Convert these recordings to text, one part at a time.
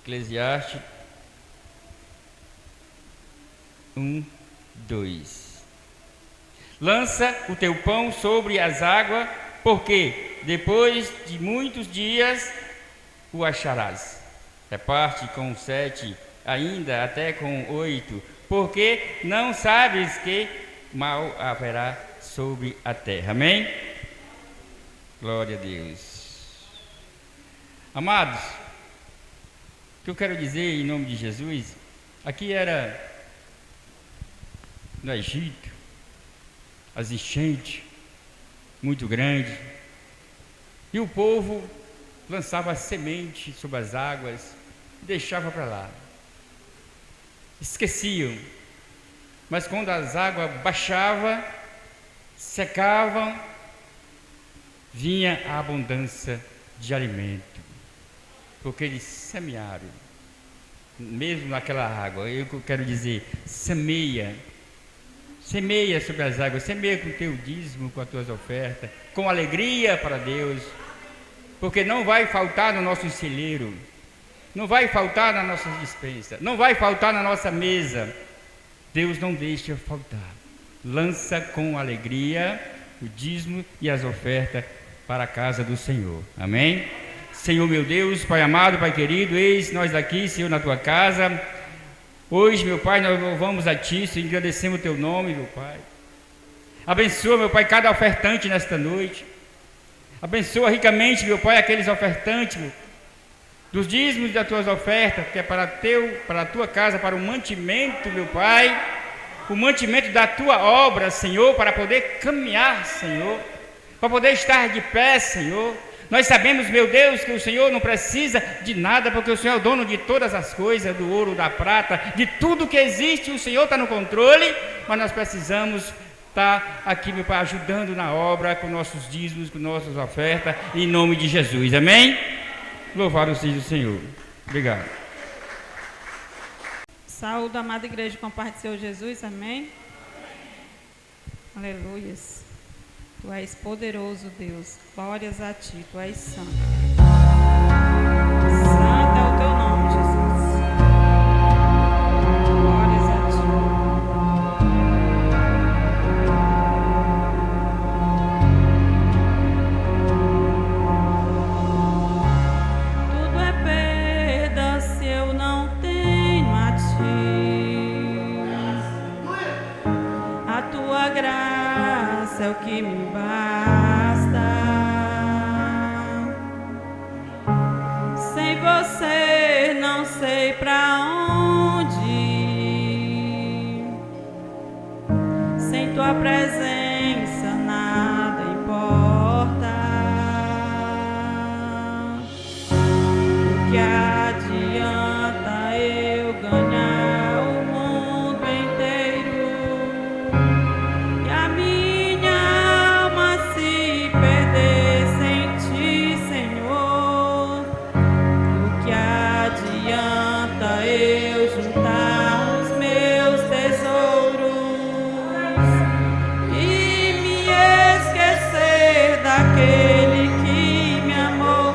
Eclesiastes 1:2. Lança o teu pão sobre as águas, porque depois de muitos dias o acharás. Reparte com 7, ainda até com 8, porque não sabes que mal haverá sobre a terra. Amém? Glória a Deus. Amados, o que eu quero dizer em nome de Jesus, aqui era no Egito, as enchentes muito grandes, e o povo lançava semente sobre as águas e deixava para lá. Esqueciam, mas quando as águas baixavam, secavam, vinha a abundância de alimento, porque eles semearam, mesmo naquela água. Eu quero dizer, semeia sobre as águas, semeia com o teu dízimo, com as tuas ofertas, com alegria para Deus, porque não vai faltar no nosso celeiro, não vai faltar na nossa despensa, não vai faltar na nossa mesa. Deus não deixa faltar. Lança com alegria o dízimo e as ofertas para a casa do Senhor. Amém? Senhor meu Deus, Pai amado, Pai querido, eis nós aqui, Senhor, na tua casa. Hoje, meu Pai, nós louvamos a Ti, Senhor, agradecemos o Teu nome, meu Pai. Abençoa, meu Pai, cada ofertante nesta noite. Abençoa ricamente, meu Pai, aqueles ofertantes, meu, dos dízimos das Tuas ofertas, que é para a Tua casa, para o mantimento, meu Pai, o mantimento da Tua obra, Senhor, para poder caminhar, Senhor, para poder estar de pé, Senhor. Nós sabemos, meu Deus, que o Senhor não precisa de nada, porque o Senhor é o dono de todas as coisas, do ouro, da prata, de tudo que existe, o Senhor está no controle, mas nós precisamos estar aqui, meu Pai, ajudando na obra, com nossos dízimos, com nossas ofertas, em nome de Jesus, amém? Louvado seja o Senhor. Obrigado. Saúde, amada igreja, com a paz do Senhor Jesus, amém? Aleluias. Tu és poderoso, Deus. Glórias a Ti. Tu és santo. Santo é o Teu nome, Jesus. Glórias a Ti. Tudo é perda se eu não tenho a Ti. A Tua graça é o que me basta. Sem você não sei pra onde ir. Sem Tua presença nada importa. O que adianta eu ganhar o mundo inteiro e a minha alma se perder sem Ti, Senhor? O que adianta eu juntar os meus tesouros e me esquecer daquele que me amou,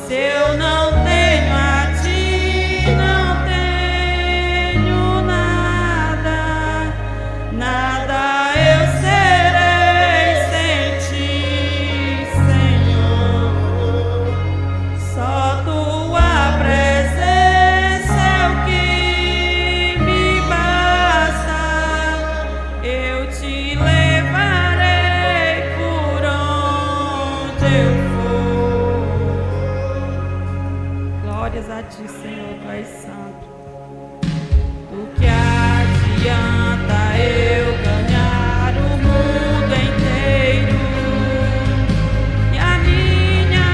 se eu não tenho a Ti, não tenho nada, nada eu serei sem Ti, Senhor. Só Tua presença é o que me basta. Eu Te levarei por onde eu for. Glórias a Ti, Senhor, Tu és santo. O que adianta eu ganhar o mundo inteiro e a minha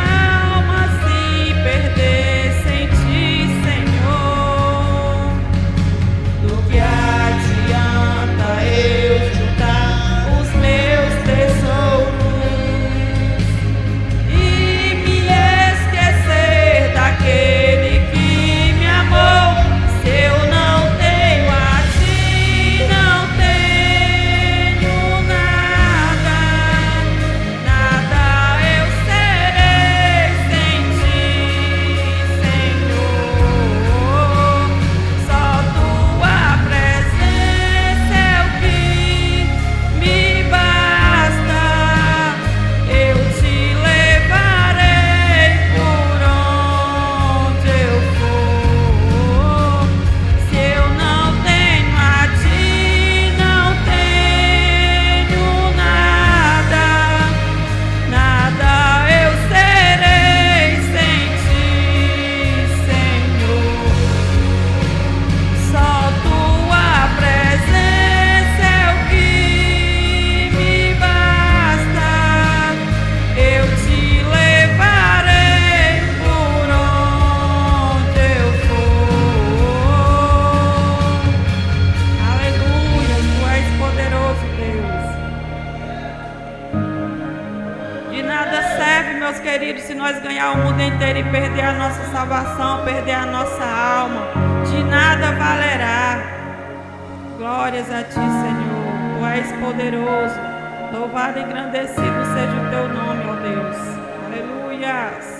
alma se perder sem Ti, Senhor? Do que adianta eu juntar os meus tesouros e me esquecer daquele que me amou, se eu não tenho a Ti, não tenho ganhar o mundo inteiro e perder a nossa salvação, perder a nossa alma, de nada valerá. Glórias a ti, Senhor, tu és poderoso, louvado e engrandecido seja o teu nome, ó Deus. Aleluias.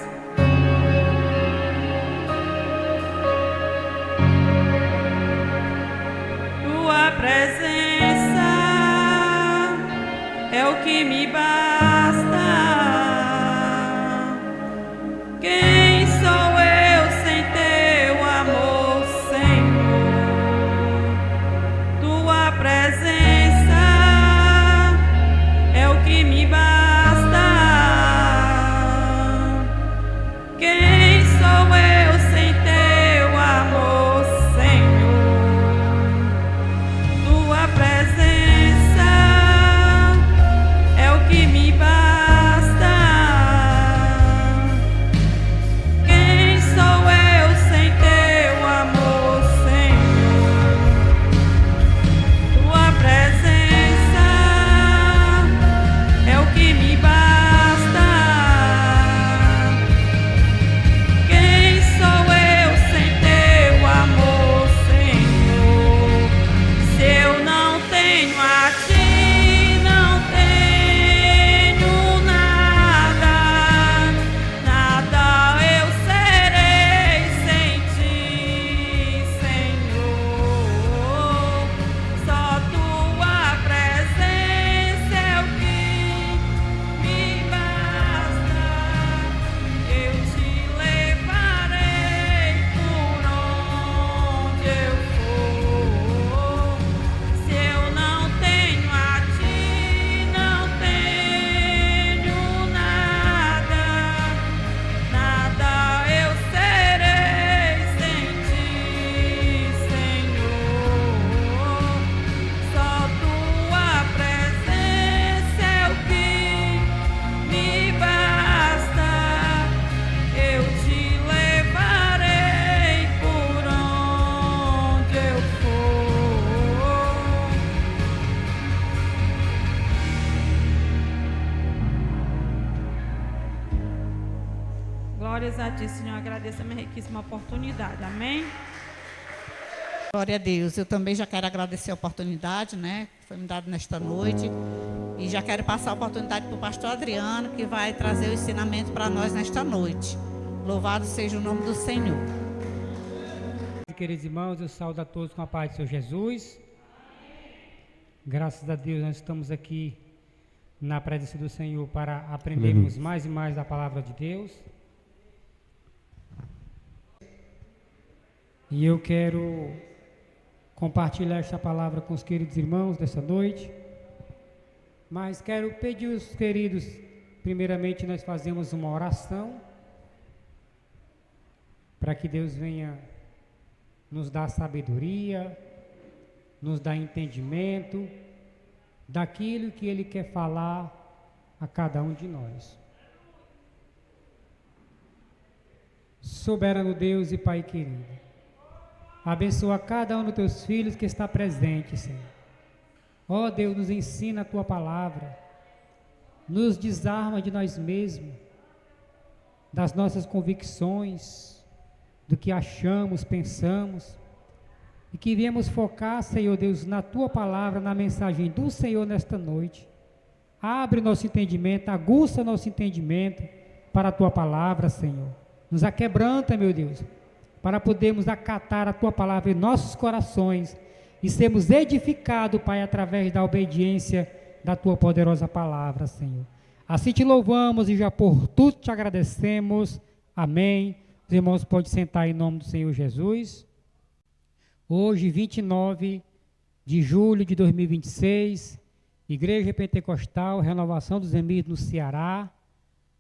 Tua presença é o que me basta. Quem sou eu sem teu amor, Senhor? Tua presença é o que me basta. Quem sou eu sem teu amor, Senhor? Tua presença é o que me basta. Quem sou eu sem teu amor, Senhor? Tua presença é o que me basta. Quem sou eu sem teu amor, Senhor? Se eu não tenho a ti, não tenho nada, nada eu serei sem ti, Senhor. Só tua presença é o que me basta. Eu te levarei por onde eu for. Se eu não tenho a ti, não tenho nada, nada eu serei sem ti, Senhor. Só tua presença é o que me basta. Eu te levarei por onde eu for. Glórias a ti, Senhor. Agradeço a minha riquíssima oportunidade. Amém? Glória a Deus. Eu também já quero agradecer a oportunidade, né, que foi me dada nesta noite. E já quero passar a oportunidade para o pastor Adriano, que vai trazer o ensinamento para nós nesta noite. Louvado seja o nome do Senhor. Queridos irmãos, eu saúdo a todos com a paz do Senhor Jesus. Graças a Deus nós estamos aqui na presença do Senhor para aprendermos mais e mais da palavra de Deus. E eu quero compartilhar esta palavra com os queridos irmãos dessa noite. Mas quero pedir aos queridos, primeiramente nós fazemos uma oração para que Deus venha nos dar sabedoria, nos dar entendimento daquilo que Ele quer falar a cada um de nós. Soberano Deus e Pai querido, abençoa cada um dos teus filhos que está presente, Senhor. Ó Deus, nos ensina a tua palavra, nos desarma de nós mesmos, das nossas convicções, do que achamos, pensamos, e que viemos focar, Senhor Deus, na tua palavra, na mensagem do Senhor nesta noite. Abre nosso entendimento, aguça nosso entendimento para a tua palavra, Senhor. Nos aquebranta, meu Deus, para podermos acatar a tua palavra em nossos corações e sermos edificados, Pai, através da obediência da tua poderosa palavra, Senhor. Assim te louvamos e já por tudo te agradecemos. Amém. Os irmãos podem sentar em nome do Senhor Jesus. Hoje, 29 de julho de 2026, Igreja Pentecostal, Renovação dos Emílios no Ceará,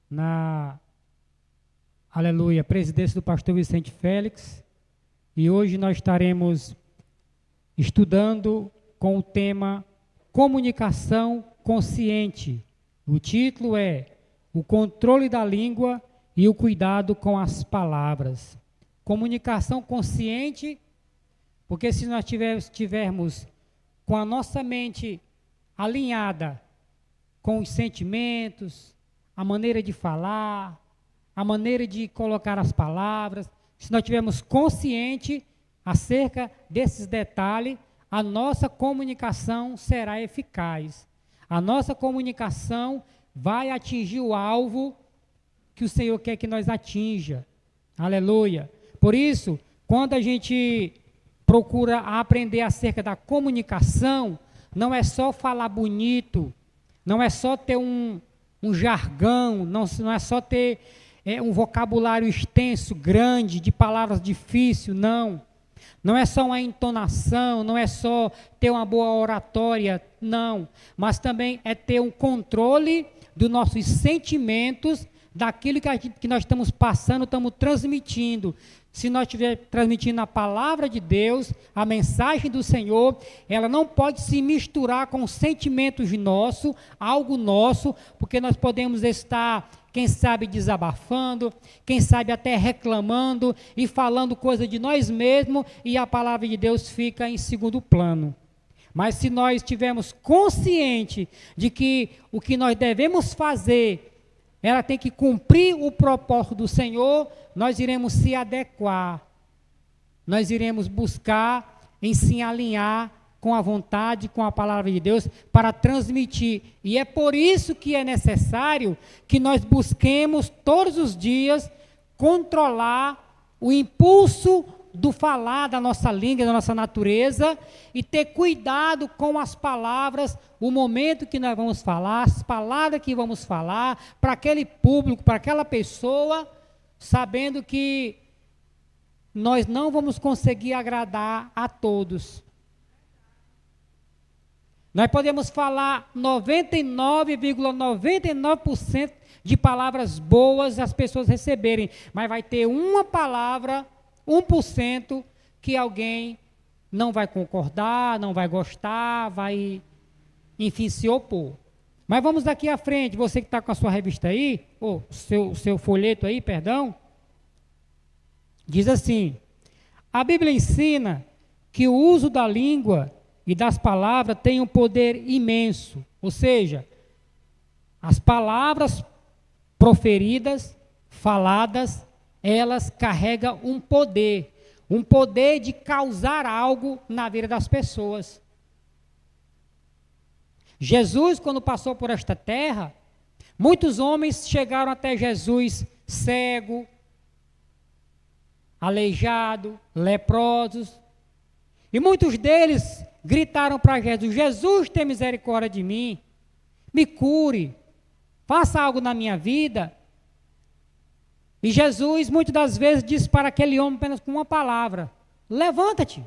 na, aleluia, presidência do pastor Vicente Félix. E hoje nós estaremos estudando com o tema Comunicação Consciente. O título é O Controle da Língua e o Cuidado com as Palavras. Comunicação consciente, porque se nós tivermos com a nossa mente alinhada com os sentimentos, a maneira de falar, a maneira de colocar as palavras, se nós tivermos consciente acerca desses detalhes, a nossa comunicação será eficaz. A nossa comunicação vai atingir o alvo que o Senhor quer que nós atinja. Aleluia. Por isso, quando a gente procura aprender acerca da comunicação, não é só falar bonito, não é só ter um jargão, não é só ter um vocabulário extenso, grande, de palavras difíceis, não. Não é só uma entonação, não é só ter uma boa oratória, não. Mas também é ter um controle dos nossos sentimentos, daquilo que nós estamos passando, estamos transmitindo. Se nós estivermos transmitindo a palavra de Deus, a mensagem do Senhor, ela não pode se misturar com sentimentos nossos, algo nosso, porque nós podemos estar, quem sabe, desabafando, quem sabe até reclamando e falando coisa de nós mesmos, e a palavra de Deus fica em segundo plano. Mas se nós estivermos conscientes de que o que nós devemos fazer, ela tem que cumprir o propósito do Senhor, nós iremos se adequar, nós iremos buscar em se alinhar com a vontade, com a palavra de Deus, para transmitir. E é por isso que é necessário que nós busquemos todos os dias controlar o impulso do falar da nossa língua, da nossa natureza, e ter cuidado com as palavras, o momento que nós vamos falar, as palavras que vamos falar, para aquele público, para aquela pessoa, sabendo que nós não vamos conseguir agradar a todos. Nós podemos falar 99,99% de palavras boas as pessoas receberem, mas vai ter uma palavra, 1%, que alguém não vai concordar, não vai gostar, vai, enfim, se opor. Mas vamos daqui à frente, você que está com a sua revista aí, ou seu folheto aí, perdão, diz assim: a Bíblia ensina que o uso da língua e das palavras tem um poder imenso, ou seja, as palavras proferidas, faladas, elas carregam um poder de causar algo na vida das pessoas. Jesus, quando passou por esta terra, muitos homens chegaram até Jesus cego, aleijado, leprosos, e muitos deles gritaram para Jesus: Jesus, tem misericórdia de mim, me cure, faça algo na minha vida. E Jesus, muitas das vezes, disse para aquele homem apenas com uma palavra: levanta-te.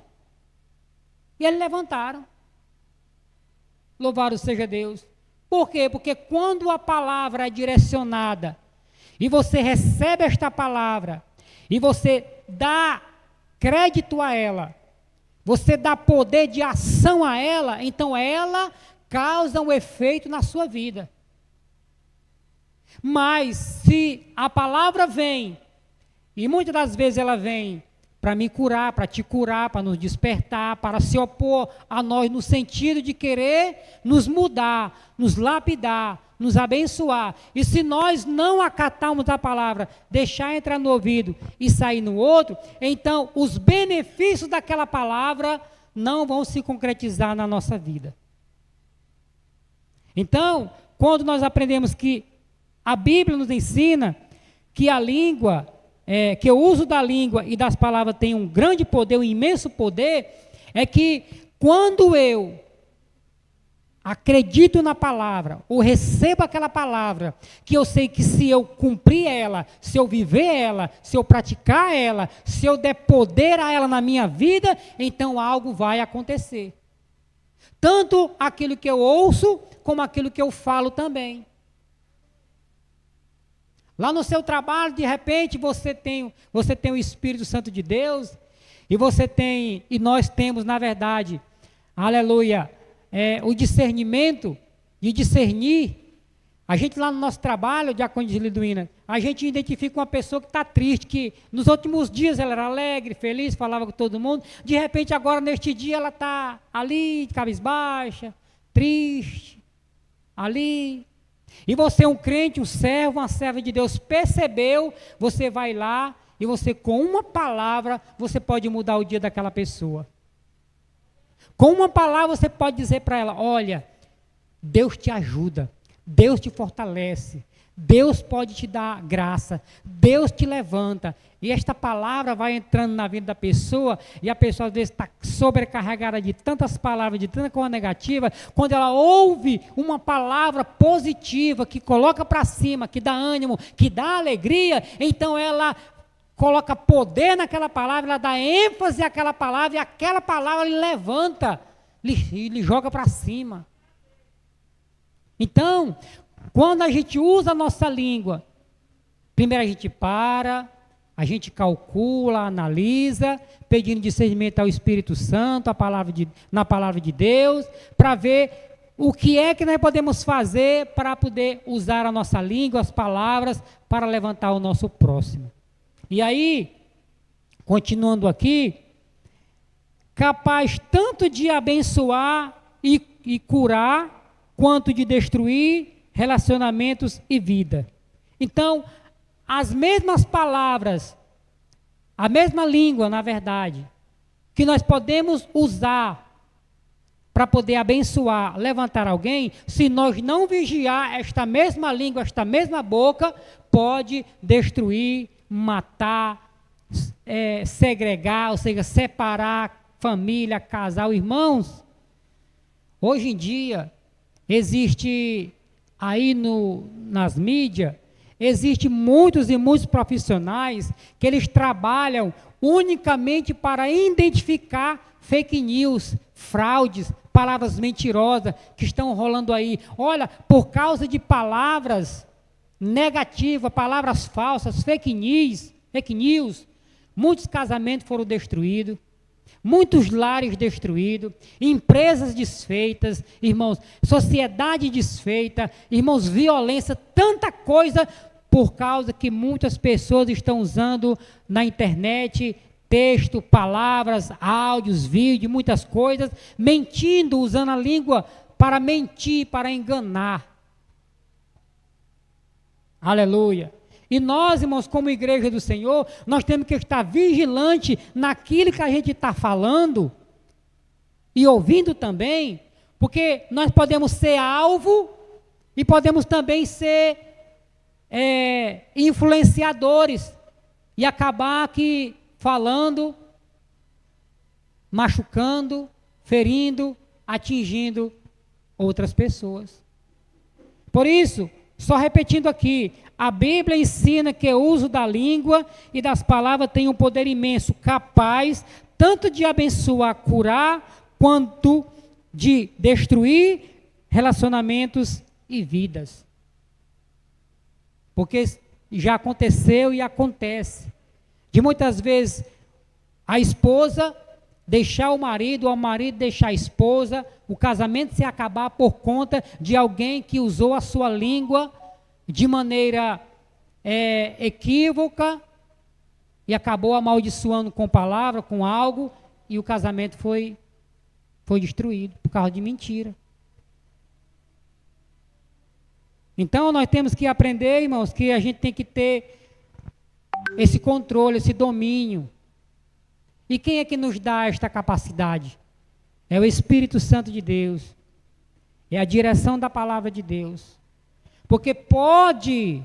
E eles levantaram. Louvado seja Deus. Por quê? Porque quando a palavra é direcionada, e você recebe esta palavra, e você dá crédito a ela, você dá poder de ação a ela, então ela causa um efeito na sua vida. Mas se a palavra vem, e muitas das vezes ela vem para me curar, para te curar, para nos despertar, para se opor a nós no sentido de querer nos mudar, nos lapidar, nos abençoar. E se nós não acatarmos a palavra, deixar entrar no ouvido e sair no outro, então os benefícios daquela palavra não vão se concretizar na nossa vida. Então, quando nós aprendemos que a Bíblia nos ensina que a língua, que o uso da língua e das palavras tem um grande poder, um imenso poder, é que quando eu acredito na palavra, ou recebo aquela palavra, que eu sei que se eu cumprir ela, se eu viver ela, se eu praticar ela, se eu der poder a ela na minha vida, então algo vai acontecer. Tanto aquilo que eu ouço, como aquilo que eu falo também. Lá no seu trabalho, de repente, você tem o Espírito Santo de Deus, e nós temos, na verdade, aleluia, o discernimento de discernir. A gente lá no nosso trabalho, Diácono de Liduína, a gente identifica uma pessoa que está triste, que nos últimos dias ela era alegre, feliz, falava com todo mundo, de repente agora neste dia ela está ali, cabisbaixa, triste, ali, E você é um crente, um servo, uma serva de Deus, percebeu, você vai lá e você com uma palavra, você pode mudar o dia daquela pessoa. Com uma palavra você pode dizer para ela, olha, Deus te ajuda, Deus te fortalece, Deus pode te dar graça, Deus te levanta. E esta palavra vai entrando na vida da pessoa, e a pessoa às vezes está sobrecarregada de tantas palavras, de tanta coisa negativa. Quando ela ouve uma palavra positiva, que coloca para cima, que dá ânimo, que dá alegria, então ela coloca poder naquela palavra, ela dá ênfase àquela palavra, e aquela palavra lhe levanta, lhe joga para cima. Então, quando a gente usa a nossa língua, primeiro a gente para, a gente calcula, analisa, pedindo discernimento ao Espírito Santo, na palavra de Deus, para ver o que é que nós podemos fazer para poder usar a nossa língua, as palavras, para levantar o nosso próximo. E aí, continuando aqui, capaz tanto de abençoar e curar, quanto de destruir relacionamentos e vida. Então, as mesmas palavras, a mesma língua, na verdade, que nós podemos usar para poder abençoar, levantar alguém, se nós não vigiar esta mesma língua, esta mesma boca, pode destruir, matar, segregar, ou seja, separar família, casal, irmãos. Hoje em dia, existe aí nas mídias, existem muitos e muitos profissionais que eles trabalham unicamente para identificar fake news, fraudes, palavras mentirosas que estão rolando aí. Olha, por causa de palavras negativas, palavras falsas, fake news, muitos casamentos foram destruídos, muitos lares destruídos, empresas desfeitas, irmãos, sociedade desfeita, irmãos, violência, tanta coisa, por causa que muitas pessoas estão usando na internet texto, palavras, áudios, vídeos, muitas coisas, mentindo, usando a língua para mentir, para enganar. Aleluia. E nós, irmãos, como igreja do Senhor, nós temos que estar vigilante naquilo que a gente está falando e ouvindo também, porque nós podemos ser alvo e podemos também ser influenciadores e acabar aqui falando, machucando, ferindo, atingindo outras pessoas. Por isso, só repetindo aqui, a Bíblia ensina que o uso da língua e das palavras tem um poder imenso, capaz tanto de abençoar, curar, quanto de destruir relacionamentos e vidas. Porque já aconteceu e acontece. De muitas vezes a esposa deixar o marido, ou o marido deixar a esposa, o casamento se acabar por conta de alguém que usou a sua língua de maneira equívoca e acabou amaldiçoando com palavra, com algo, e o casamento foi destruído por causa de mentira. Então nós temos que aprender, irmãos, que a gente tem que ter esse controle, esse domínio. E quem é que nos dá esta capacidade? É o Espírito Santo de Deus. É a direção da palavra de Deus. Porque pode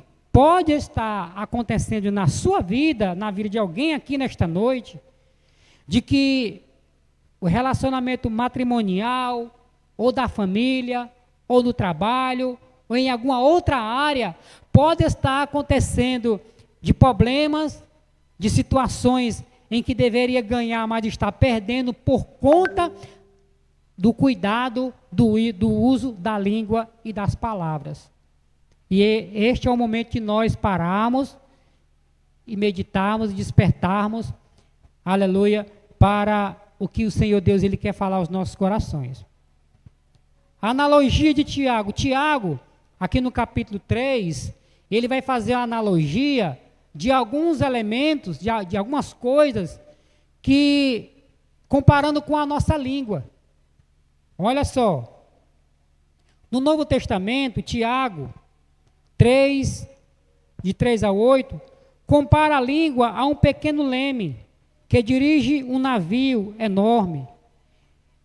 estar acontecendo na sua vida, na vida de alguém aqui nesta noite, de que o relacionamento matrimonial, ou da família, ou do trabalho, ou em alguma outra área, pode estar acontecendo de problemas, de situações em que deveria ganhar, mas está perdendo por conta do cuidado, do uso da língua e das palavras. E este é o momento que nós pararmos e meditarmos e despertarmos, aleluia, para o que o Senhor Deus ele quer falar aos nossos corações. A analogia de Tiago. Tiago, aqui no capítulo 3, ele vai fazer a analogia de alguns elementos, de algumas coisas, que, comparando com a nossa língua. Olha só, no Novo Testamento, Tiago, 3, de 3 a 8, compara a língua a um pequeno leme que dirige um navio enorme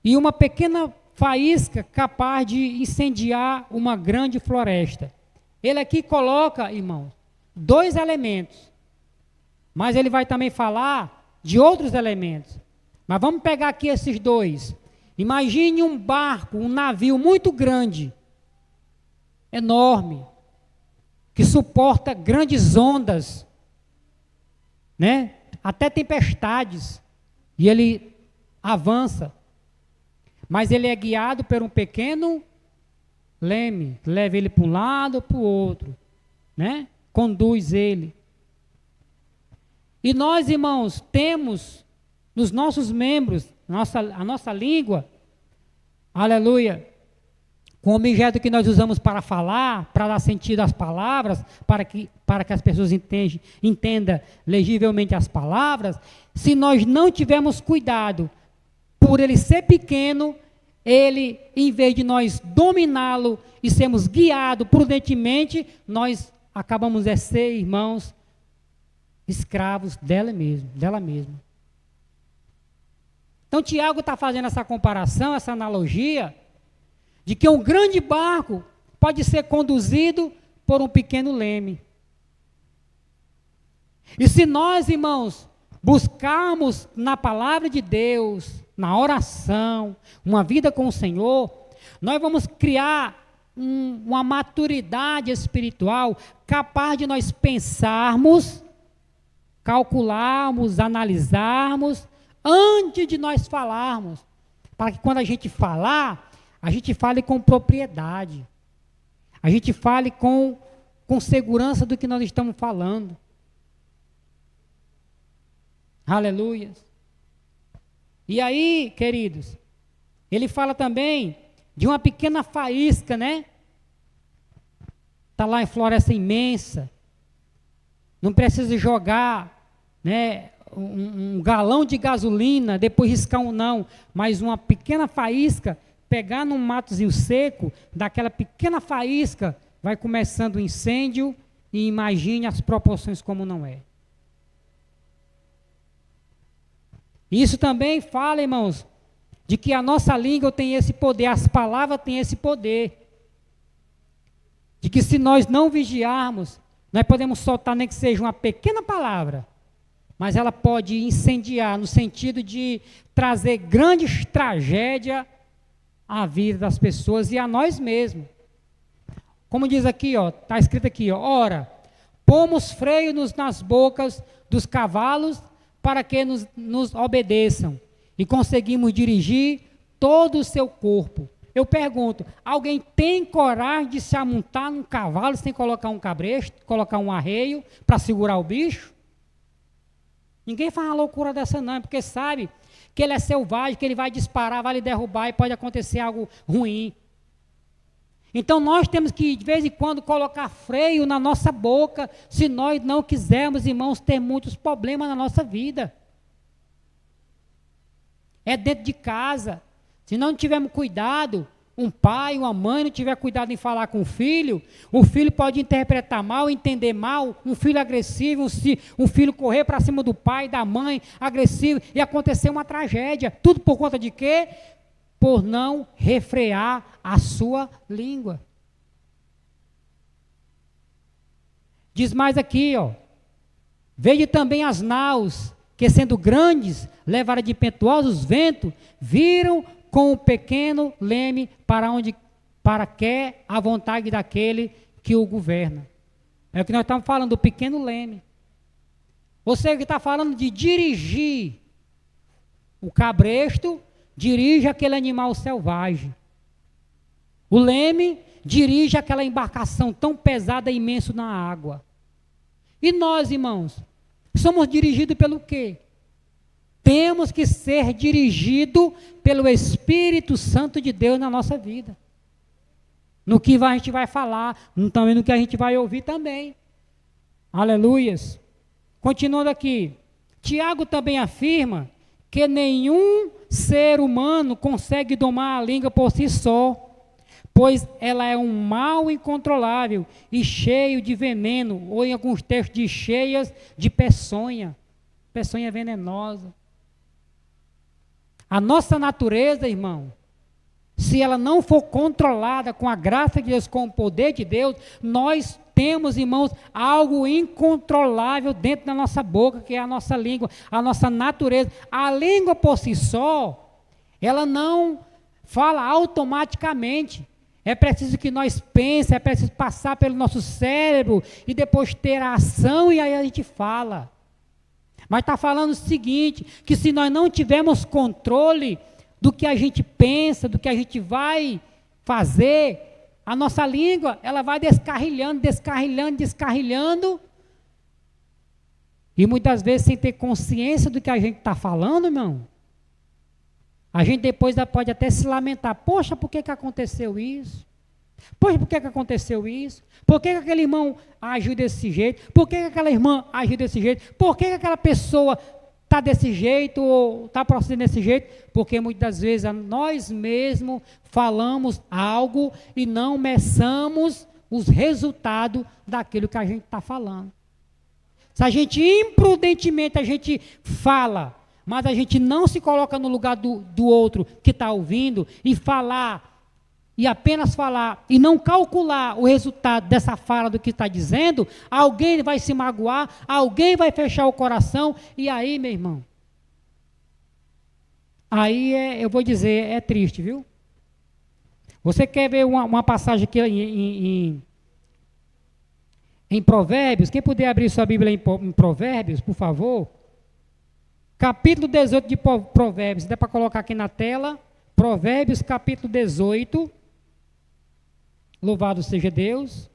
e uma pequena faísca capaz de incendiar uma grande floresta. Ele aqui coloca, irmãos, 2 elementos, mas ele vai também falar de outros elementos. Mas vamos pegar aqui esses 2. Imagine um barco, um navio muito grande, enorme, que suporta grandes ondas, né? Até tempestades, e ele avança. Mas ele é guiado por um pequeno leme, que leva ele para um lado ou para o outro, né? Conduz ele. E nós, irmãos, temos nos nossos membros, a nossa língua, aleluia, com o objeto que nós usamos para falar, para dar sentido às palavras, para que as pessoas entendam legivelmente as palavras. Se nós não tivermos cuidado, por ele ser pequeno, ele, em vez de nós dominá-lo e sermos guiados prudentemente, nós acabamos de ser, irmãos, escravos dela mesma. Então, Tiago está fazendo essa comparação, essa analogia, de que um grande barco pode ser conduzido por um pequeno leme. E se nós, irmãos, buscarmos na palavra de Deus, na oração, uma vida com o Senhor, nós vamos criar uma maturidade espiritual capaz de nós pensarmos, calcularmos, analisarmos, antes de nós falarmos, para que quando a gente falar, a gente fale com propriedade, a gente fale com segurança do que nós estamos falando. Aleluia. E aí, queridos, ele fala também de uma pequena faísca, né? Está lá em floresta imensa, não precisa jogar, né, um galão de gasolina, depois riscar um não, mas uma pequena faísca, pegar num matozinho seco, daquela pequena faísca, vai começando o incêndio, e imagine as proporções como não é. Isso também fala, irmãos, de que a nossa língua tem esse poder, as palavras têm esse poder, de que se nós não vigiarmos, nós podemos soltar nem que seja uma pequena palavra, mas ela pode incendiar, no sentido de trazer grandes tragédias à vida das pessoas e a nós mesmos. Como diz aqui, está escrito aqui, ora, pomos freios nas bocas dos cavalos para que nos obedeçam e conseguimos dirigir todo o seu corpo. Eu pergunto, alguém tem coragem de se amontar num cavalo sem colocar um cabresto, colocar um arreio para segurar o bicho? Ninguém faz uma loucura dessa não, porque sabe que ele é selvagem, que ele vai disparar, vai lhe derrubar e pode acontecer algo ruim. Então nós temos que, de vez em quando, colocar freio na nossa boca, se nós não quisermos, irmãos, ter muitos problemas na nossa vida. É dentro de casa. Se não tivermos cuidado, um pai, uma mãe não tiver cuidado em falar com o filho pode interpretar mal, entender mal, um filho agressivo, um filho correr para cima do pai, da mãe, agressivo, e acontecer uma tragédia. Tudo por conta de quê? Por não refrear a sua língua. Diz mais aqui, veio também as naus, que sendo grandes, levaram de impetuosos ventos, viram com o pequeno leme para que a vontade daquele que o governa. É o que nós estamos falando, do pequeno leme. Você que está falando de dirigir o cabresto, dirige aquele animal selvagem. O leme dirige aquela embarcação tão pesada e imensa na água. E nós, irmãos, somos dirigidos pelo quê? Temos que ser dirigidos pelo Espírito Santo de Deus na nossa vida. No que a gente vai falar, também no que a gente vai ouvir também. Aleluias. Continuando aqui. Tiago também afirma que nenhum ser humano consegue domar a língua por si só. pois ela é um mal incontrolável e cheio de veneno, ou em alguns textos de cheias de peçonha. Peçonha venenosa. A nossa natureza, irmão, se ela não for controlada com a graça de Deus, com o poder de Deus, nós temos, irmãos, algo incontrolável dentro da nossa boca, que é a nossa língua, a nossa natureza. A língua por si só, ela não fala automaticamente. É preciso que nós pensemos, é preciso passar pelo nosso cérebro e depois ter a ação e aí a gente fala. Mas está falando o seguinte, que se nós não tivermos controle do que a gente pensa, do que a gente vai fazer, a nossa língua, ela vai descarrilhando, e muitas vezes sem ter consciência do que a gente está falando, irmão, a gente depois pode até se lamentar, poxa, por que aconteceu isso? Poxa, por que aconteceu isso? Por que aquele irmão agiu desse jeito? Por que aquela irmã agiu desse jeito? Por que aquela pessoa está desse jeito ou está procedendo desse jeito? Porque muitas vezes nós mesmos falamos algo e não meçamos os resultados daquilo que a gente está falando. Se a gente imprudentemente a gente fala, mas a gente não se coloca no lugar do outro que está ouvindo e falar, e apenas falar, e não calcular o resultado dessa fala do que está dizendo, alguém vai se magoar, alguém vai fechar o coração, e aí, meu irmão, aí eu vou dizer, é triste, viu? Você quer ver uma passagem aqui em Provérbios? Quem puder abrir sua Bíblia em Provérbios, por favor. Capítulo 18 de Provérbios, dá para colocar aqui na tela. Provérbios, capítulo 18. Louvado seja Deus.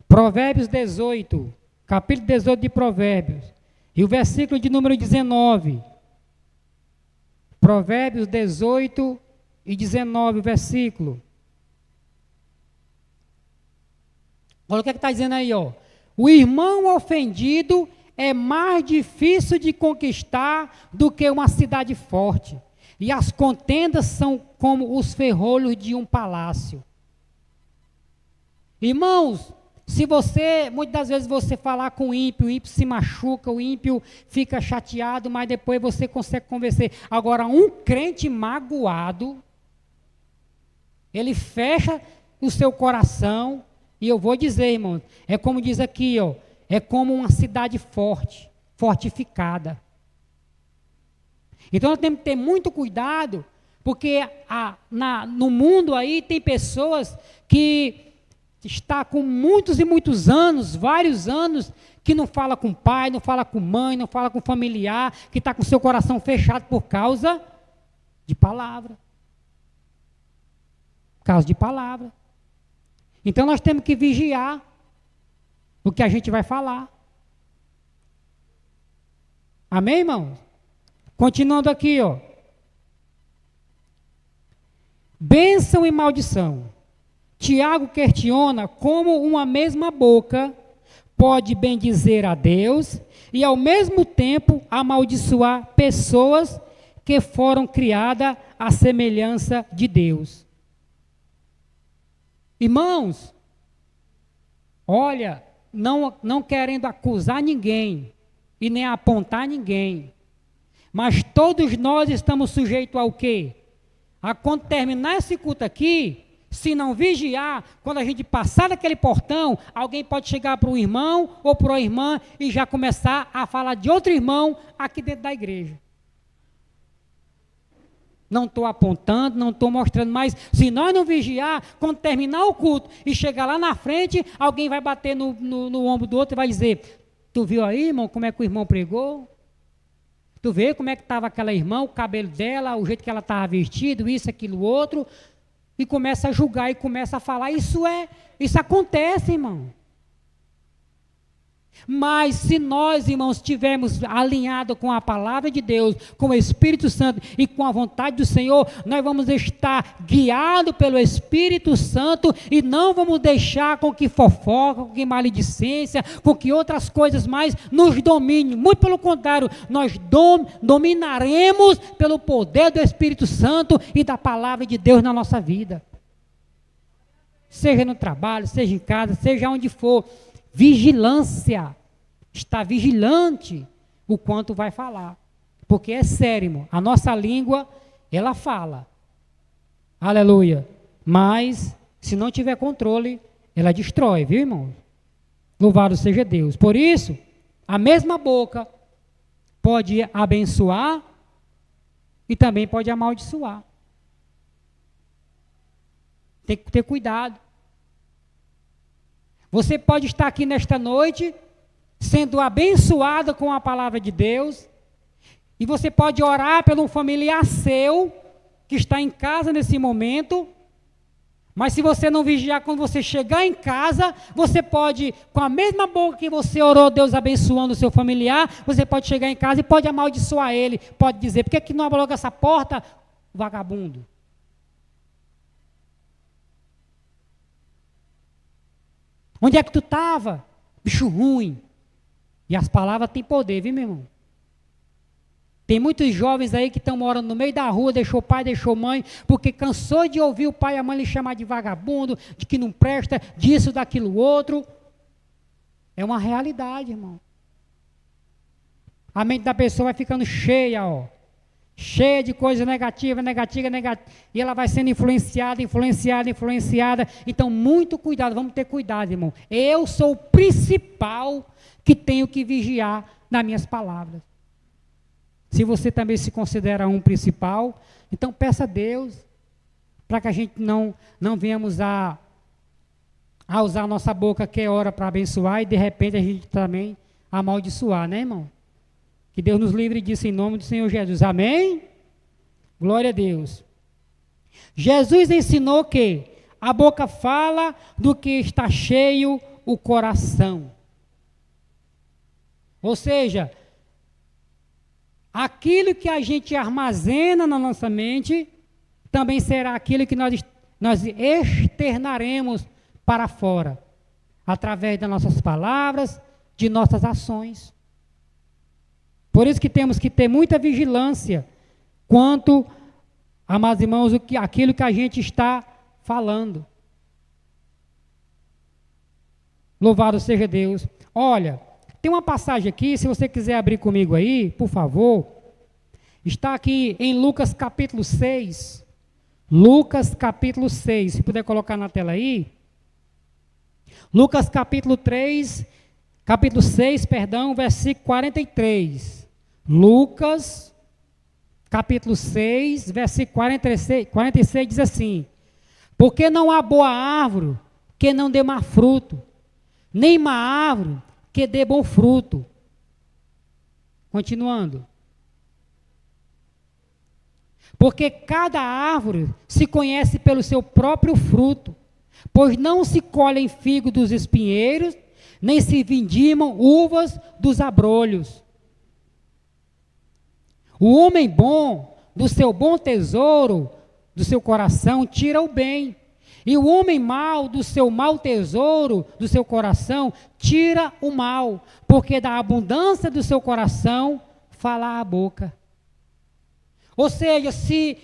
Provérbios 18, capítulo 18 de Provérbios, e o versículo de número 19. Provérbios 18 e 19, o versículo. Olha o que está dizendo aí, ó. O irmão ofendido é mais difícil de conquistar do que uma cidade forte. E as contendas são como os ferrolhos de um palácio. Irmãos, se você, muitas vezes você falar com o ímpio se machuca, o ímpio fica chateado, mas depois você consegue convencer. Agora, um crente magoado, ele fecha o seu coração, e eu vou dizer, irmão, é como diz aqui, ó, é como uma cidade forte, fortificada. Então nós temos que ter muito cuidado, porque no mundo aí tem pessoas que está com muitos e muitos anos, vários anos, que não fala com pai, não fala com mãe, não fala com familiar, que está com seu coração fechado por causa de palavra. Por causa de palavra. Então nós temos que vigiar o que a gente vai falar. Amém, irmãos? Continuando aqui, ó. Bênção e maldição. Tiago questiona como uma mesma boca pode bendizer a Deus e ao mesmo tempo amaldiçoar pessoas que foram criadas à semelhança de Deus. Irmãos, olha, não querendo acusar ninguém e nem apontar ninguém, mas todos nós estamos sujeitos ao quê? A quando terminar esse culto aqui, se não vigiar, quando a gente passar daquele portão, alguém pode chegar para um irmão ou para uma irmã e já começar a falar de outro irmão aqui dentro da igreja. Não estou apontando, não estou mostrando, mas se nós não vigiar, quando terminar o culto e chegar lá na frente, alguém vai bater no ombro do outro e vai dizer, tu viu aí, irmão, como é que o irmão pregou? Tu vê como é que estava aquela irmã, o cabelo dela, o jeito que ela estava vestida, isso, aquilo, outro, e começa a julgar e começa a falar, isso acontece, irmão. Mas se nós, irmãos, estivermos alinhados com a palavra de Deus, com o Espírito Santo e com a vontade do Senhor, nós vamos estar guiados pelo Espírito Santo e não vamos deixar com que fofoca, com que maledicência, com que outras coisas mais nos dominem. Muito pelo contrário, nós dominaremos pelo poder do Espírito Santo e da palavra de Deus na nossa vida. Seja no trabalho, seja em casa, seja onde for. Vigilância, está vigilante o quanto vai falar, porque é sério, irmão. A nossa língua, ela fala, aleluia, mas se não tiver controle, ela destrói, viu, irmão? Louvado seja Deus. Por isso, a mesma boca pode abençoar e também pode amaldiçoar. Tem que ter cuidado. Você pode estar aqui nesta noite, sendo abençoado com a palavra de Deus, e você pode orar pelo familiar seu, que está em casa nesse momento, mas se você não vigiar, quando você chegar em casa, você pode, com a mesma boca que você orou, Deus abençoando o seu familiar, você pode chegar em casa e pode amaldiçoar ele, pode dizer, por que não abriu logo essa porta, vagabundo? Onde é que tu estava? Bicho ruim. E as palavras têm poder, viu, meu irmão? Tem muitos jovens aí que estão morando no meio da rua, deixou pai, deixou mãe, porque cansou de ouvir o pai e a mãe lhe chamar de vagabundo, de que não presta, disso, daquilo, outro. É uma realidade, irmão. A mente da pessoa vai ficando cheia, ó. Cheia de coisa negativa, e ela vai sendo influenciada. Então, muito cuidado, vamos ter cuidado, irmão. Eu sou o principal que tenho que vigiar nas minhas palavras. Se você também se considera um principal, então peça a Deus, para que a gente não venhamos a usar a nossa boca, que é hora para abençoar, e de repente a gente também amaldiçoar, né, irmão? Que Deus nos livre disso em nome do Senhor Jesus. Amém? Glória a Deus. Jesus ensinou que a boca fala do que está cheio o coração. Ou seja, aquilo que a gente armazena na nossa mente, também será aquilo que nós externaremos para fora, através das nossas palavras, de nossas ações. Por isso que temos que ter muita vigilância quanto, amados irmãos, aquilo que a gente está falando. Louvado seja Deus. Olha, tem uma passagem aqui, se você quiser abrir comigo aí, por favor. Está aqui em Lucas capítulo 6. Lucas capítulo 6, se puder colocar na tela aí. Lucas capítulo 6, versículo 43. Lucas, capítulo 6, versículo 46 diz assim: porque não há boa árvore que não dê má fruto, nem má árvore que dê bom fruto. Continuando. Porque cada árvore se conhece pelo seu próprio fruto, pois não se colhem figos dos espinheiros, nem se vindimam uvas dos abrolhos. O homem bom, do seu bom tesouro, do seu coração, tira o bem. E o homem mau, do seu mau tesouro, do seu coração, tira o mal. Porque da abundância do seu coração, fala a boca. Ou seja, se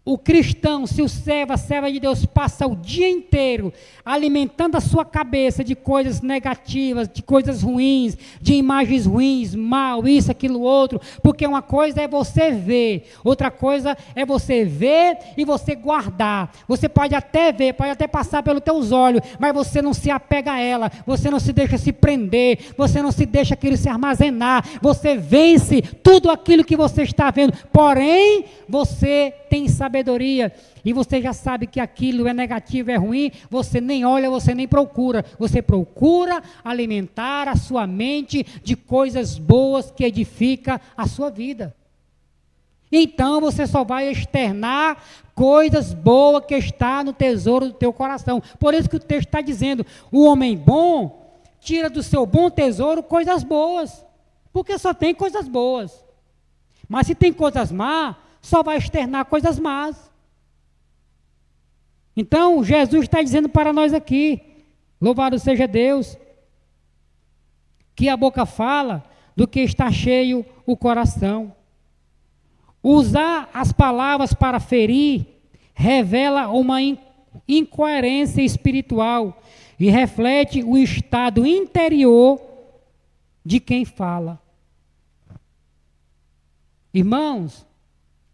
o cristão, se o servo, a serva de Deus passa o dia inteiro alimentando a sua cabeça de coisas negativas, de coisas ruins, de imagens ruins, mal, isso, aquilo, outro, porque uma coisa é você ver, outra coisa é você ver e você guardar. Você pode até ver, pode até passar pelos teus olhos, mas você não se apega a ela, você não se deixa se prender, você não se deixa aquilo se armazenar, você vence tudo aquilo que você está vendo, porém, você tem sabedoria, e você já sabe que aquilo é negativo, é ruim, você nem olha, você nem procura, você procura alimentar a sua mente de coisas boas que edificam a sua vida. Então você só vai externar coisas boas que está no tesouro do teu coração. Por isso que o texto está dizendo, o homem bom tira do seu bom tesouro coisas boas, porque só tem coisas boas. Mas se tem coisas más, só vai externar coisas más. Então, Jesus está dizendo para nós aqui, louvado seja Deus, que a boca fala do que está cheio o coração. Usar as palavras para ferir revela uma incoerência espiritual e reflete o estado interior de quem fala. Irmãos,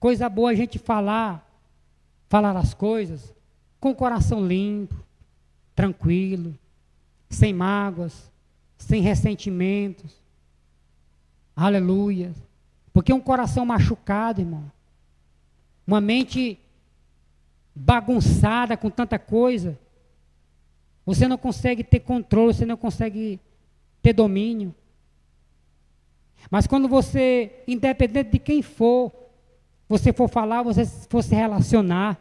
coisa boa a gente falar as coisas com o coração limpo, tranquilo, sem mágoas, sem ressentimentos. Aleluia. Porque um coração machucado, irmão, uma mente bagunçada com tanta coisa, você não consegue ter controle, você não consegue ter domínio. Mas quando você, independente de quem for, você for falar, você for se relacionar,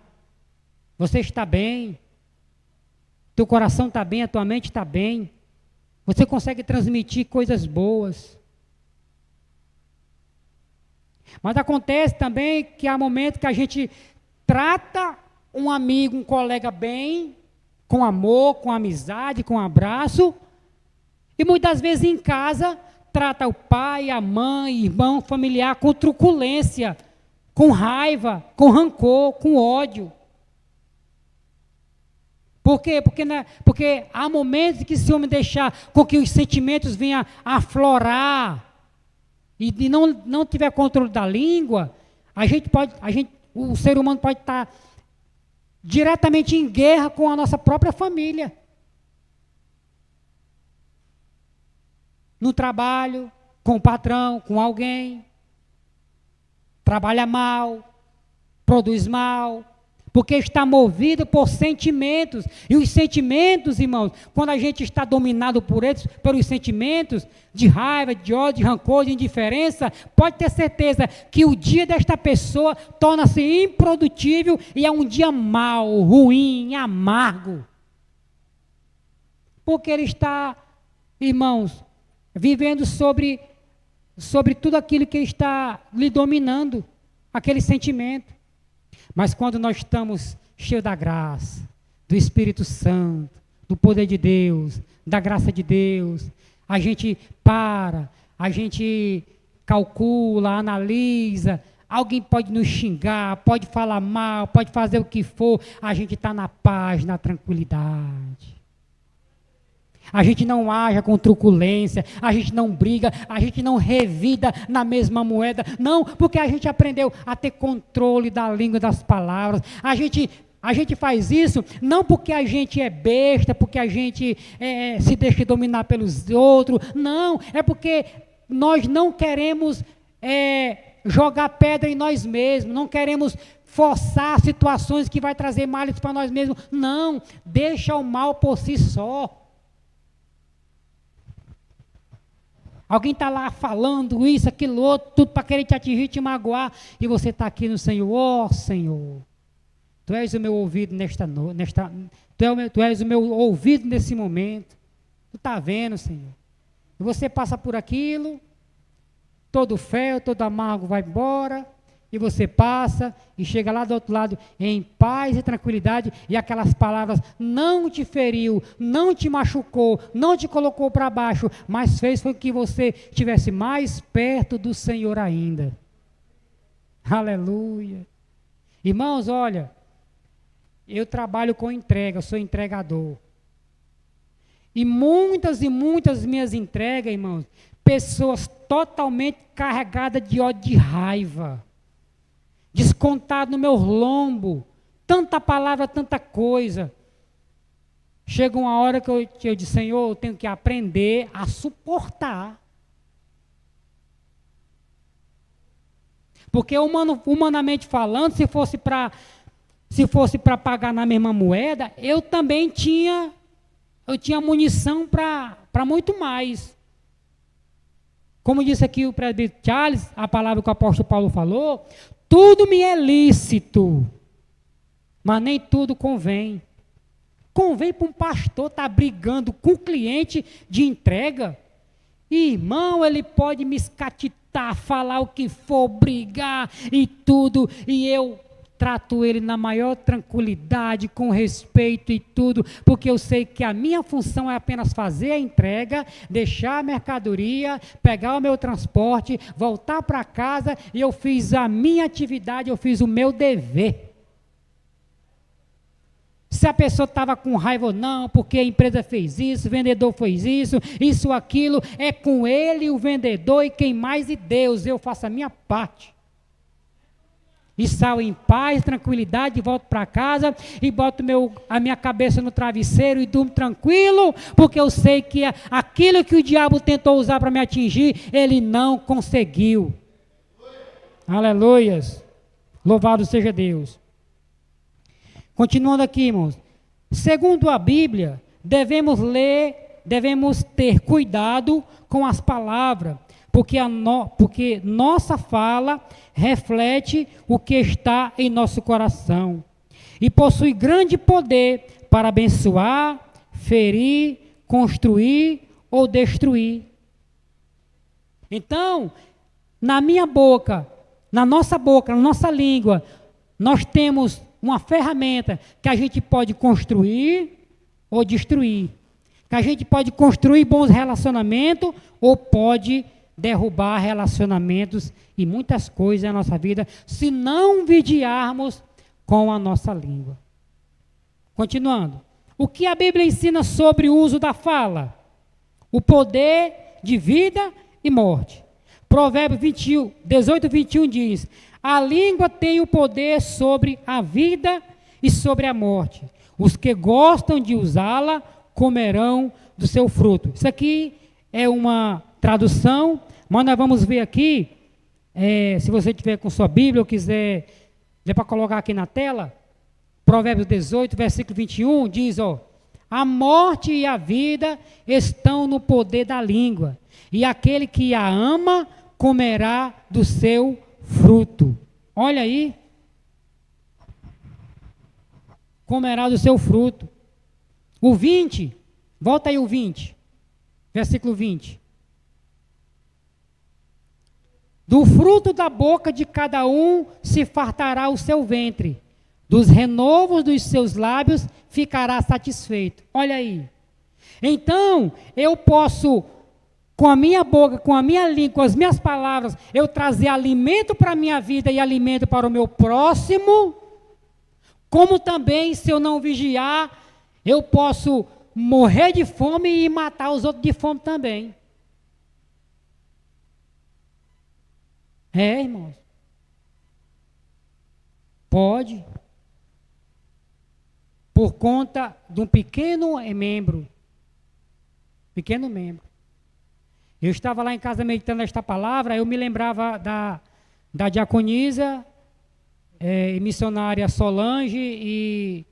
você está bem, teu coração está bem, a tua mente está bem, você consegue transmitir coisas boas. Mas acontece também que há momentos que a gente trata um amigo, um colega bem, com amor, com amizade, com abraço, e muitas vezes em casa trata o pai, a mãe, irmão, familiar com truculência, com raiva, com rancor, com ódio. Por quê? Porque há momentos que se o homem deixar com que os sentimentos venham aflorar e não tiver controle da língua, o ser humano pode estar diretamente em guerra com a nossa própria família. No trabalho, com o patrão, com alguém. Trabalha mal, produz mal, porque está movido por sentimentos. E os sentimentos, irmãos, quando a gente está dominado pelos sentimentos de raiva, de ódio, de rancor, de indiferença, pode ter certeza que o dia desta pessoa torna-se improdutível e é um dia mau, ruim, amargo. Porque ele está, irmãos, vivendo sobre tudo aquilo que está lhe dominando, aquele sentimento. Mas quando nós estamos cheios da graça, do Espírito Santo, do poder de Deus, da graça de Deus, a gente para, a gente calcula, analisa, alguém pode nos xingar, pode falar mal, pode fazer o que for, a gente está na paz, na tranquilidade. A gente não age com truculência, a gente não briga, a gente não revida na mesma moeda. Não, porque a gente aprendeu a ter controle da língua, das palavras. A gente faz isso não porque a gente é besta, porque a gente se deixa dominar pelos outros. Não, é porque nós não queremos jogar pedra em nós mesmos, não queremos forçar situações que vai trazer males para nós mesmos. Não, deixa o mal por si só. Alguém está lá falando isso, aquilo, outro, tudo para querer te atingir, te magoar, e você está aqui no Senhor. Ó Senhor, Tu és o meu ouvido Tu és o meu ouvido nesse momento. Tu está vendo, Senhor. E você passa por aquilo, todo fel, todo amargo vai embora, e você passa e chega lá do outro lado em paz e tranquilidade, e aquelas palavras não te feriu, não te machucou, não te colocou para baixo, mas fez com que você estivesse mais perto do Senhor ainda. Aleluia. Irmãos, olha, eu trabalho com entrega, eu sou entregador. E muitas minhas entregas, irmãos, pessoas totalmente carregadas de ódio, de raiva, descontado no meu lombo, tanta palavra, tanta coisa. Chega uma hora que eu disse, Senhor, eu tenho que aprender a suportar. Porque humanamente falando, se fosse para pagar na mesma moeda, eu também tinha munição para muito mais. Como disse aqui o presbítero Charles, a palavra que o apóstolo Paulo falou, tudo me é lícito, mas nem tudo convém. Convém para um pastor estar brigando com o cliente de entrega? Irmão, ele pode me escatitar, falar o que for, brigar e tudo, e eu trato ele na maior tranquilidade, com respeito e tudo, porque eu sei que a minha função é apenas fazer a entrega, deixar a mercadoria, pegar o meu transporte, voltar para casa, e eu fiz a minha atividade, eu fiz o meu dever. Se a pessoa estava com raiva ou não, porque a empresa fez isso, o vendedor fez isso, aquilo, é com ele, o vendedor, e quem mais e Deus, eu faço a minha parte. E saio em paz, tranquilidade, volto para casa e boto a minha cabeça no travesseiro e durmo tranquilo, porque eu sei que aquilo que o diabo tentou usar para me atingir, ele não conseguiu. Aleluias. Louvado seja Deus. Continuando aqui, irmãos. Segundo a Bíblia, devemos ter cuidado com as palavras, porque nossa fala reflete o que está em nosso coração e possui grande poder para abençoar, ferir, construir ou destruir. Então, na minha boca, na nossa língua, nós temos uma ferramenta que a gente pode construir ou destruir. Que a gente pode construir bons relacionamentos ou pode derrubar relacionamentos e muitas coisas na nossa vida, se não vigiarmos com a nossa língua. Continuando. O que a Bíblia ensina sobre o uso da fala? O poder de vida e morte. Provérbios 18, 21 diz: a língua tem o poder sobre a vida e sobre a morte. Os que gostam de usá-la comerão do seu fruto. Isso aqui é uma tradução, mas nós vamos ver aqui, se você tiver com sua Bíblia ou quiser, dê para colocar aqui na tela, Provérbios 18, versículo 21, diz, a morte e a vida estão no poder da língua, e aquele que a ama comerá do seu fruto. Olha aí. Comerá do seu fruto. O 20, volta aí o 20, versículo 20. Do fruto da boca de cada um se fartará o seu ventre, dos renovos dos seus lábios ficará satisfeito. Olha aí. Então, eu posso, com a minha boca, com a minha língua, com as minhas palavras, eu trazer alimento para a minha vida e alimento para o meu próximo, como também, se eu não vigiar, eu posso morrer de fome e matar os outros de fome também. Irmãos. Pode. Por conta de um pequeno membro. Pequeno membro. Eu estava lá em casa meditando esta palavra, eu me lembrava da diaconisa, missionária Solange e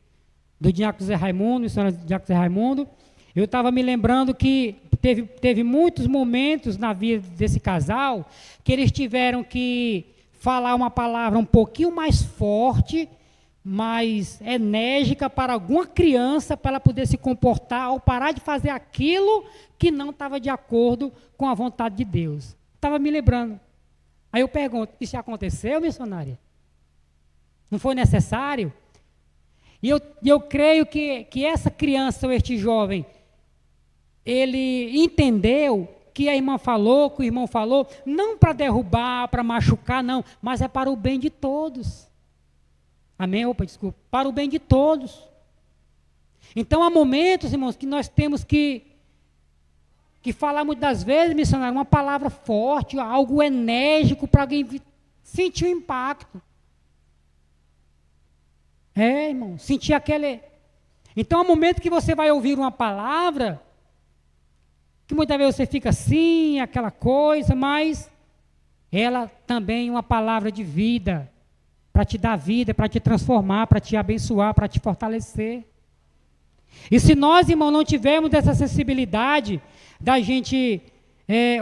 do diácono Zé Raimundo, missionário diácono Zé Raimundo. Eu estava me lembrando que teve muitos momentos na vida desse casal que eles tiveram que falar uma palavra um pouquinho mais forte, mais enérgica para alguma criança, para ela poder se comportar ou parar de fazer aquilo que não estava de acordo com a vontade de Deus. Estava me lembrando. Aí eu pergunto, isso aconteceu, missionária? Não foi necessário? E eu creio que essa criança ou este jovem, ele entendeu que a irmã falou, que o irmão falou, não para derrubar, para machucar, não, mas é para o bem de todos. Amém? Opa, desculpa. Para o bem de todos. Então, há momentos, irmãos, que nós temos que falar muitas das vezes, missionário, uma palavra forte, algo enérgico para alguém sentir o impacto. Irmão, sentir aquele... Então, há momentos que você vai ouvir uma palavra, que muitas vezes você fica assim, aquela coisa, mas ela também é uma palavra de vida, para te dar vida, para te transformar, para te abençoar, para te fortalecer. E se nós, irmão, não tivermos essa sensibilidade da gente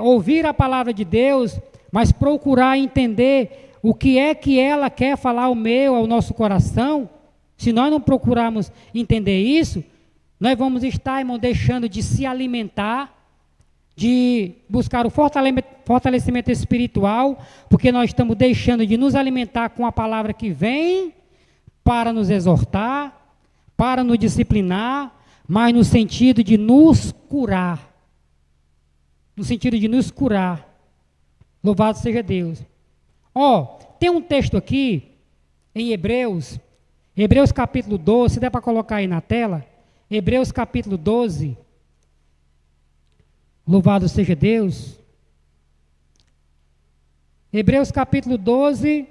ouvir a palavra de Deus, mas procurar entender o que é que ela quer falar ao nosso coração, se nós não procurarmos entender isso, nós vamos estar, irmão, deixando de se alimentar, de buscar o fortalecimento espiritual, porque nós estamos deixando de nos alimentar com a palavra que vem para nos exortar, para nos disciplinar, mas no sentido de nos curar. No sentido de nos curar. Louvado seja Deus. Tem um texto aqui, em Hebreus capítulo 12, se der para colocar aí na tela, Hebreus capítulo 12, louvado seja Deus. Hebreus capítulo 12,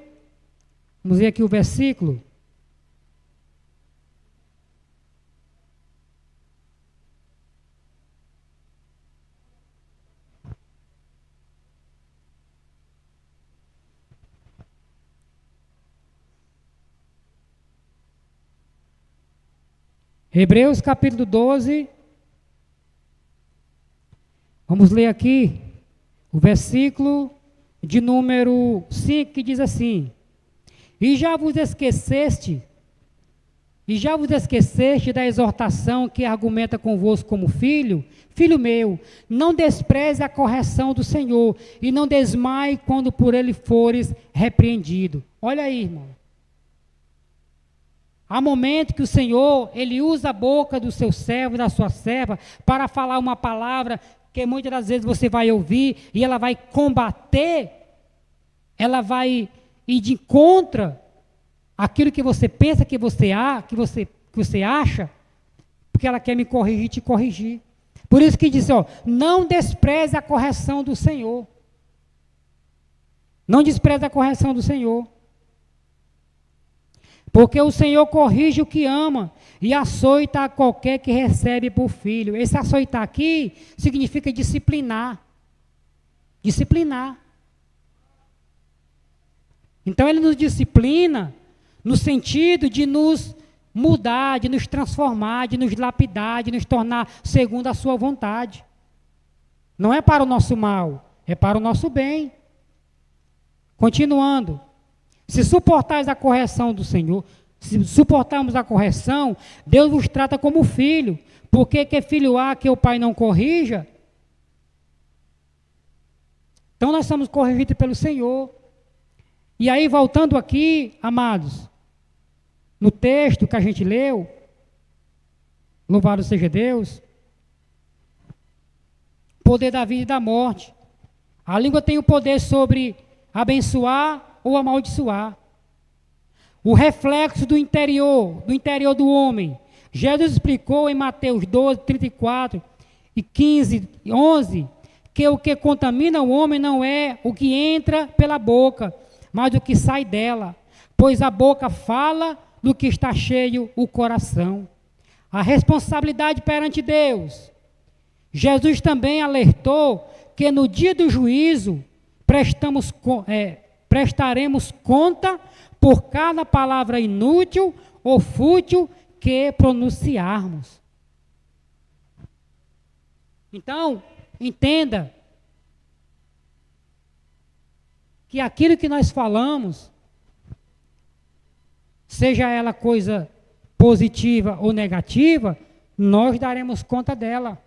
vamos ver aqui o versículo. Hebreus capítulo 12, vamos ler aqui o versículo de número 5, que diz assim: E já vos esqueceste da exortação que argumenta convosco como filho? Filho meu, não despreze a correção do Senhor, e não desmaie quando por ele fores repreendido. Olha aí, irmão. Há momento que o Senhor, Ele usa a boca do seu servo e da sua serva para falar uma palavra que muitas das vezes você vai ouvir e ela vai combater, ela vai ir de contra aquilo que você pensa que você acha, porque ela quer me corrigir e te corrigir. Por isso que diz, não despreze a correção do Senhor. Não despreze a correção do Senhor. Porque o Senhor corrige o que ama e açoita a qualquer que recebe por filho. Esse açoitar aqui significa disciplinar. Disciplinar. Então ele nos disciplina no sentido de nos mudar, de nos transformar, de nos lapidar, de nos tornar segundo a sua vontade. Não é para o nosso mal, é para o nosso bem. Continuando. Se suportais a correção do Senhor, se suportarmos a correção, Deus vos trata como filho. Porque que filho há que o pai não corrija? Então nós somos corrigidos pelo Senhor. E aí, voltando aqui, amados, no texto que a gente leu, louvado seja Deus, poder da vida e da morte. A língua tem o poder sobre abençoar ou amaldiçoar. O reflexo do interior do homem. Jesus explicou em Mateus 12, 34 e 15, 11, que o que contamina o homem não é o que entra pela boca, mas o que sai dela, pois a boca fala do que está cheio o coração. A responsabilidade perante Deus. Jesus também alertou que no dia do juízo prestaremos conta por cada palavra inútil ou fútil que pronunciarmos. Então, entenda que aquilo que nós falamos, seja ela coisa positiva ou negativa, nós daremos conta dela.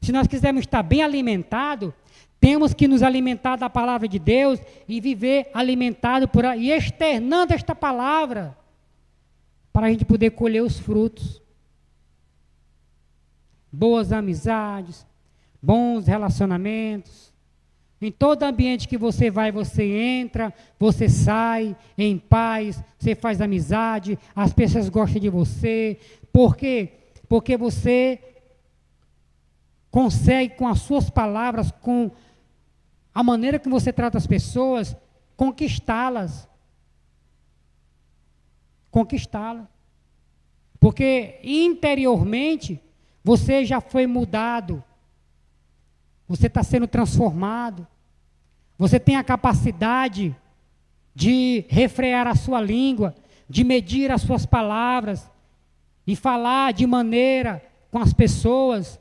Se nós quisermos estar bem alimentados, temos que nos alimentar da palavra de Deus e viver alimentado e externando esta palavra para a gente poder colher os frutos. Boas amizades, bons relacionamentos. Em todo ambiente que você vai, você entra, você sai em paz, você faz amizade, as pessoas gostam de você. Por quê? Porque você consegue, com as suas palavras, com a maneira que você trata as pessoas, conquistá-las. Conquistá-las. Porque interiormente você já foi mudado. Você está sendo transformado. Você tem a capacidade de refrear a sua língua, de medir as suas palavras e falar de maneira com as pessoas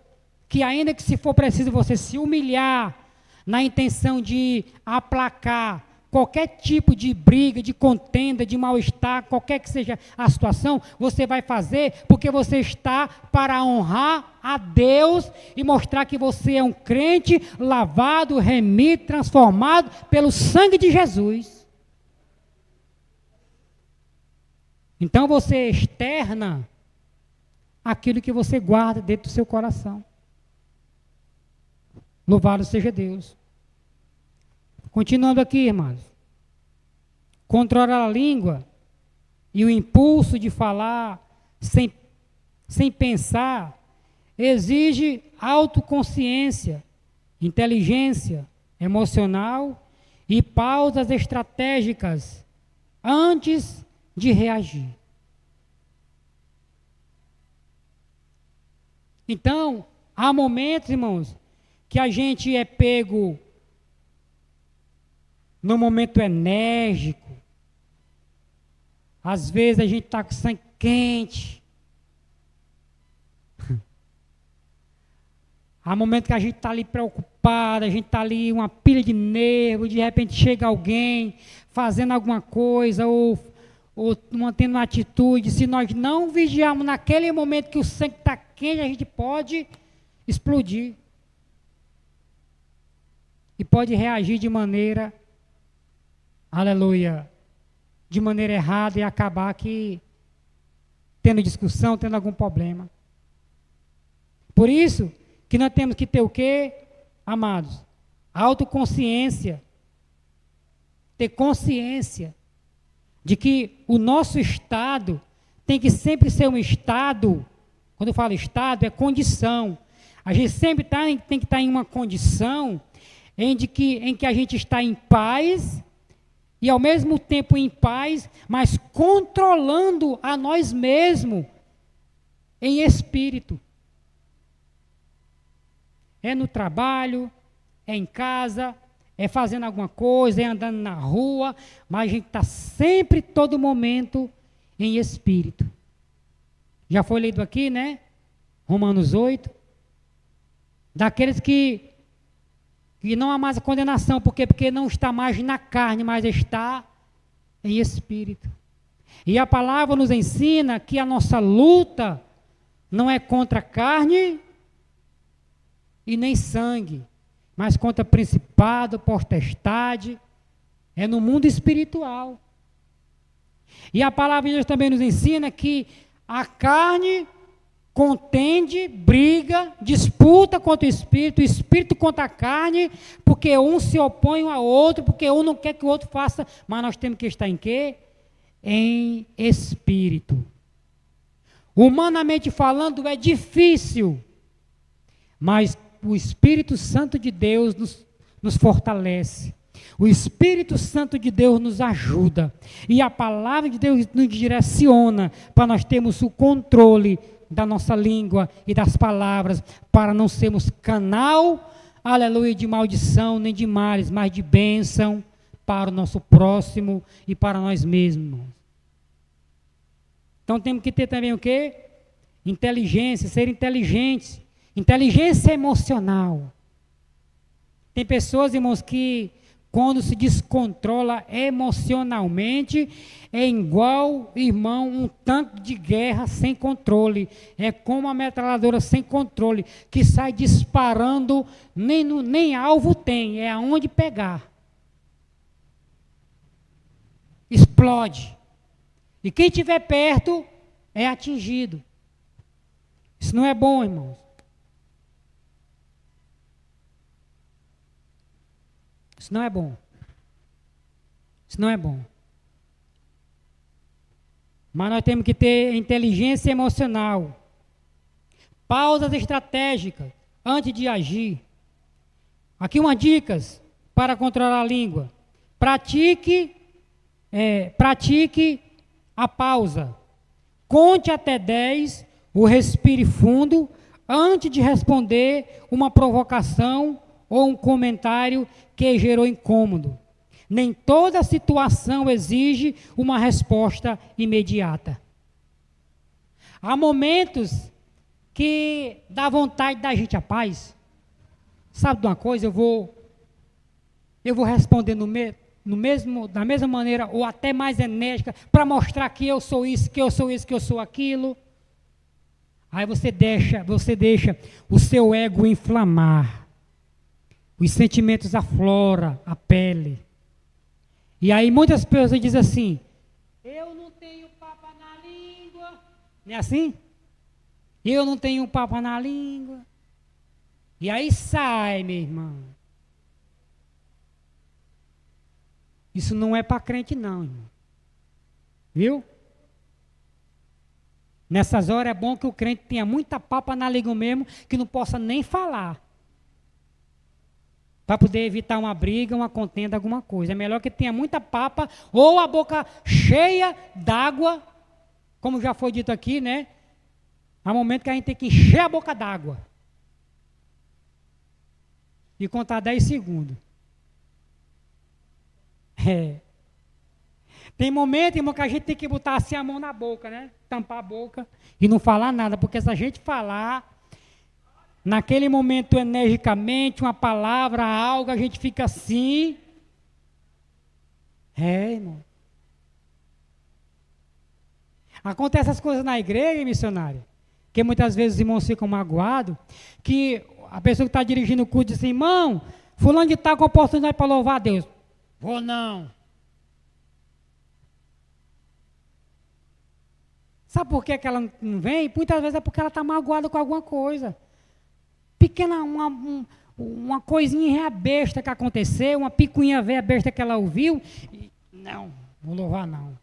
que, ainda que se for preciso você se humilhar na intenção de aplacar, qualquer tipo de briga, de contenda, de mal-estar, qualquer que seja a situação, você vai fazer porque você está para honrar a Deus e mostrar que você é um crente lavado, remido, transformado pelo sangue de Jesus. Então você externa aquilo que você guarda dentro do seu coração. Louvado seja Deus. Continuando aqui, irmãos. Controlar a língua e o impulso de falar sem pensar exige autoconsciência, inteligência emocional e pausas estratégicas antes de reagir. Então, há momentos, irmãos, que a gente é pego no momento enérgico. Às vezes a gente está com sangue quente. Há momentos que a gente está ali preocupado, a gente está ali uma pilha de nervos, de repente chega alguém fazendo alguma coisa ou mantendo uma atitude. Se nós não vigiarmos naquele momento que o sangue está quente, a gente pode explodir. E pode reagir de maneira, aleluia, de maneira errada e acabar aqui tendo discussão, tendo algum problema. Por isso que nós temos que ter o quê, amados? Autoconsciência. Ter consciência de que o nosso estado tem que sempre ser um estado, quando eu falo estado, é condição. A gente sempre tem que estar em uma condição em que a gente está em paz, e ao mesmo tempo em paz, mas controlando a nós mesmos em espírito. É no trabalho, é em casa, é fazendo alguma coisa, é andando na rua, mas a gente está sempre, todo momento, em espírito. Já foi lido aqui, né? Romanos 8. Daqueles que não há mais a condenação, porque não está mais na carne, mas está em espírito. E a palavra nos ensina que a nossa luta não é contra a carne e nem sangue, mas contra principado, potestade, é no mundo espiritual. E a palavra de Deus também nos ensina que a carne contende, briga, disputa contra o espírito contra a carne, porque um se opõe ao outro, porque um não quer que o outro faça, mas nós temos que estar em quê? Em espírito. Humanamente falando é difícil, mas o Espírito Santo de Deus nos fortalece. O Espírito Santo de Deus nos ajuda. E a palavra de Deus nos direciona para nós termos o controle da nossa língua e das palavras, para não sermos canal, aleluia, de maldição, nem de males, mas de bênção para o nosso próximo e para nós mesmos. Então temos que ter também o quê? Inteligência, ser inteligentes. Inteligência emocional. Tem pessoas, irmãos, que quando se descontrola emocionalmente, é igual, irmão, um tanque de guerra sem controle. É como uma metralhadora sem controle, que sai disparando, nem alvo tem, é aonde pegar. Explode. E quem estiver perto é atingido. Isso não é bom, irmãos. Isso não é bom. Isso não é bom. Mas nós temos que ter inteligência emocional. Pausas estratégicas antes de agir. Aqui umas dicas para controlar a língua. Pratique a pausa. Conte até 10, o respire fundo antes de responder uma provocação ou um comentário que gerou incômodo. Nem toda situação exige uma resposta imediata. Há momentos que dá vontade da gente a paz. Sabe de uma coisa? Eu vou responder no meio. da mesma maneira, ou até mais enérgica, para mostrar que eu sou isso, que eu sou isso, que eu sou aquilo. Aí você deixa o seu ego inflamar. Os sentimentos afloram a pele. E aí muitas pessoas dizem assim, eu não tenho papa na língua. Não é assim? Eu não tenho papa na língua. E aí sai, meu irmão. Isso não é para crente não, irmão. Viu? Nessas horas é bom que o crente tenha muita papa na língua mesmo, que não possa nem falar. Para poder evitar uma briga, uma contenda, alguma coisa. É melhor que tenha muita papa ou a boca cheia d'água, como já foi dito aqui, né? Há momento que a gente tem que encher a boca d'água. E contar 10 segundos. Tem momento, irmão, que a gente tem que botar assim a mão na boca, né? Tampar a boca e não falar nada, porque se a gente falar, naquele momento energicamente, uma palavra, algo, a gente fica assim. Irmão. Acontece essas coisas na igreja, missionário, que muitas vezes os irmãos ficam magoados, que a pessoa que está dirigindo o culto diz assim, irmão, fulano de tal com oportunidade para louvar a Deus. Vou não. Sabe por que ela não vem? Muitas vezes é porque ela está magoada com alguma coisa. Pequena, uma coisinha besta que aconteceu, uma picuinha velha besta que ela ouviu. E, não, vou louvar não.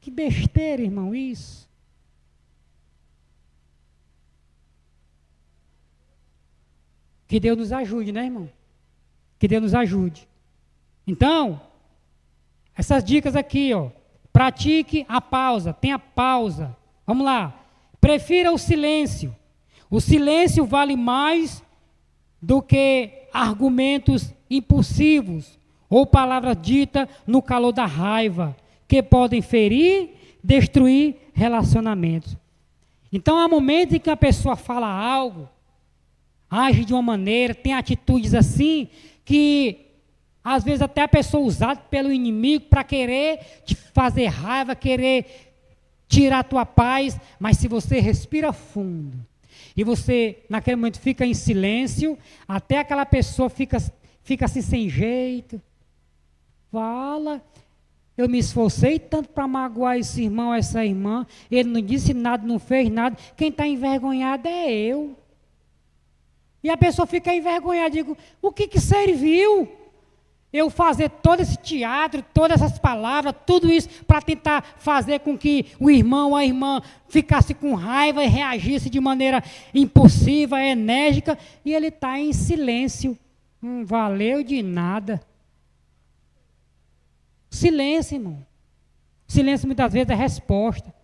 Que besteira, irmão, isso. Que Deus nos ajude, né, irmão? Que Deus nos ajude. Então, essas dicas aqui, ó. Pratique a pausa, tenha pausa. Vamos lá. Prefira o silêncio. O silêncio vale mais do que argumentos impulsivos ou palavras ditas no calor da raiva, que podem ferir, destruir relacionamentos. Então, há momentos em que a pessoa fala algo, age de uma maneira, tem atitudes assim, que às vezes até a pessoa usada pelo inimigo para querer te fazer raiva, querer tirar a tua paz, mas se você respira fundo, e você naquele momento fica em silêncio, até aquela pessoa fica assim sem jeito, fala, eu me esforcei tanto para magoar esse irmão, essa irmã, ele não disse nada, não fez nada, quem está envergonhado é eu. E a pessoa fica envergonhada, digo, o que serviu? Eu fazer todo esse teatro, todas essas palavras, tudo isso para tentar fazer com que o irmão ou a irmã ficasse com raiva e reagisse de maneira impulsiva, enérgica, e ele está em silêncio. Não valeu de nada. Silêncio, irmão. Silêncio muitas vezes é resposta.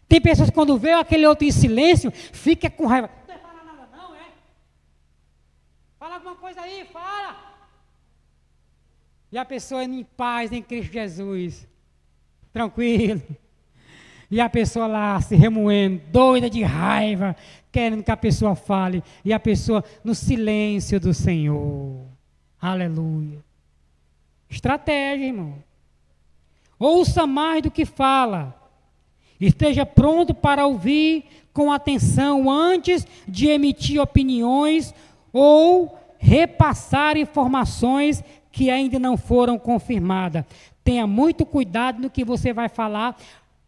Tem pessoas que quando vê aquele outro em silêncio, fica com raiva. Não fala nada não, é? Fala alguma coisa aí, fala. E a pessoa em paz em Cristo Jesus, tranquilo. E a pessoa lá se remoendo, doida de raiva, querendo que a pessoa fale. E a pessoa no silêncio do Senhor. Aleluia. Estratégia, irmão. Ouça mais do que fala. Esteja pronto para ouvir com atenção antes de emitir opiniões ou repassar informações que ainda não foram confirmadas. Tenha muito cuidado no que você vai falar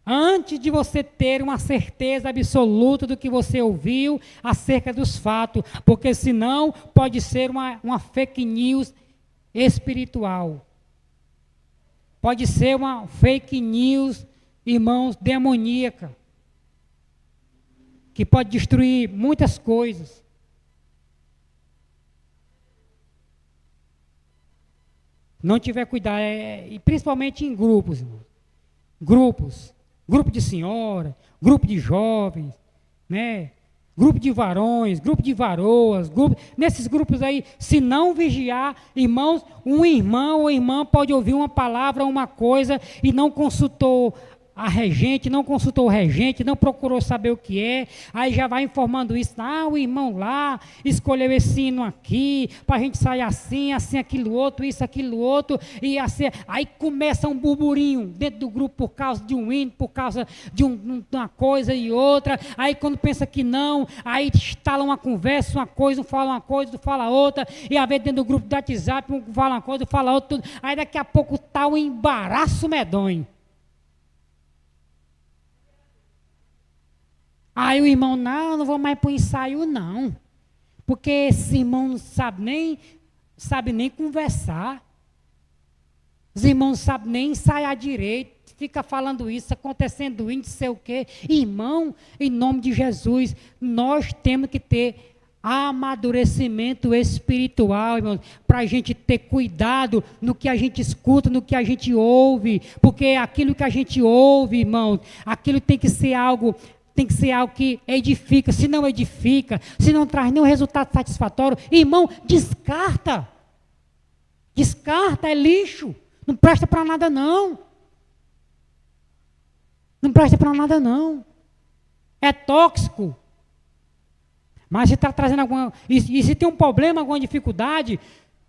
antes de você ter uma certeza absoluta do que você ouviu acerca dos fatos, porque senão pode ser uma fake news espiritual. Pode ser uma fake news, irmãos, demoníaca, que pode destruir muitas coisas. Não tiver cuidado, e principalmente em grupos, irmão. Grupo de senhora, grupo de jovens, né? Grupo de varões, grupo de varoas, nesses grupos aí, se não vigiar, irmãos, um irmão ou irmã pode ouvir uma palavra, uma coisa, e não consultou a regente, não consultou o regente, não procurou saber o que é, aí já vai informando isso. Ah, o irmão lá escolheu esse hino aqui, para a gente sair assim, assim, aquilo outro, isso, aquilo outro, e assim, aí começa um burburinho dentro do grupo por causa de um hino, por causa de uma coisa e outra, aí quando pensa que não, aí instala uma conversa, uma coisa, um fala uma coisa, outro fala outra, e às vezes dentro do grupo do WhatsApp, um fala uma coisa, outro fala outra, tudo. Aí daqui a pouco está um embaraço medonho. Aí o irmão, não vou mais para o ensaio, não. Porque esse irmão não sabe nem conversar. Os irmãos não sabem nem ensaiar direito. Fica falando isso, acontecendo isso, não sei o quê. Irmão, em nome de Jesus, nós temos que ter amadurecimento espiritual, irmãos, para a gente ter cuidado no que a gente escuta, no que a gente ouve. Porque aquilo que a gente ouve, irmãos, aquilo tem que ser algo que edifica. Se não edifica, se não traz nenhum resultado satisfatório, irmão, descarta. Descarta, é lixo. Não presta para nada, não. Não presta para nada, não. É tóxico. Mas se está trazendo alguma... E se tem um problema, alguma dificuldade,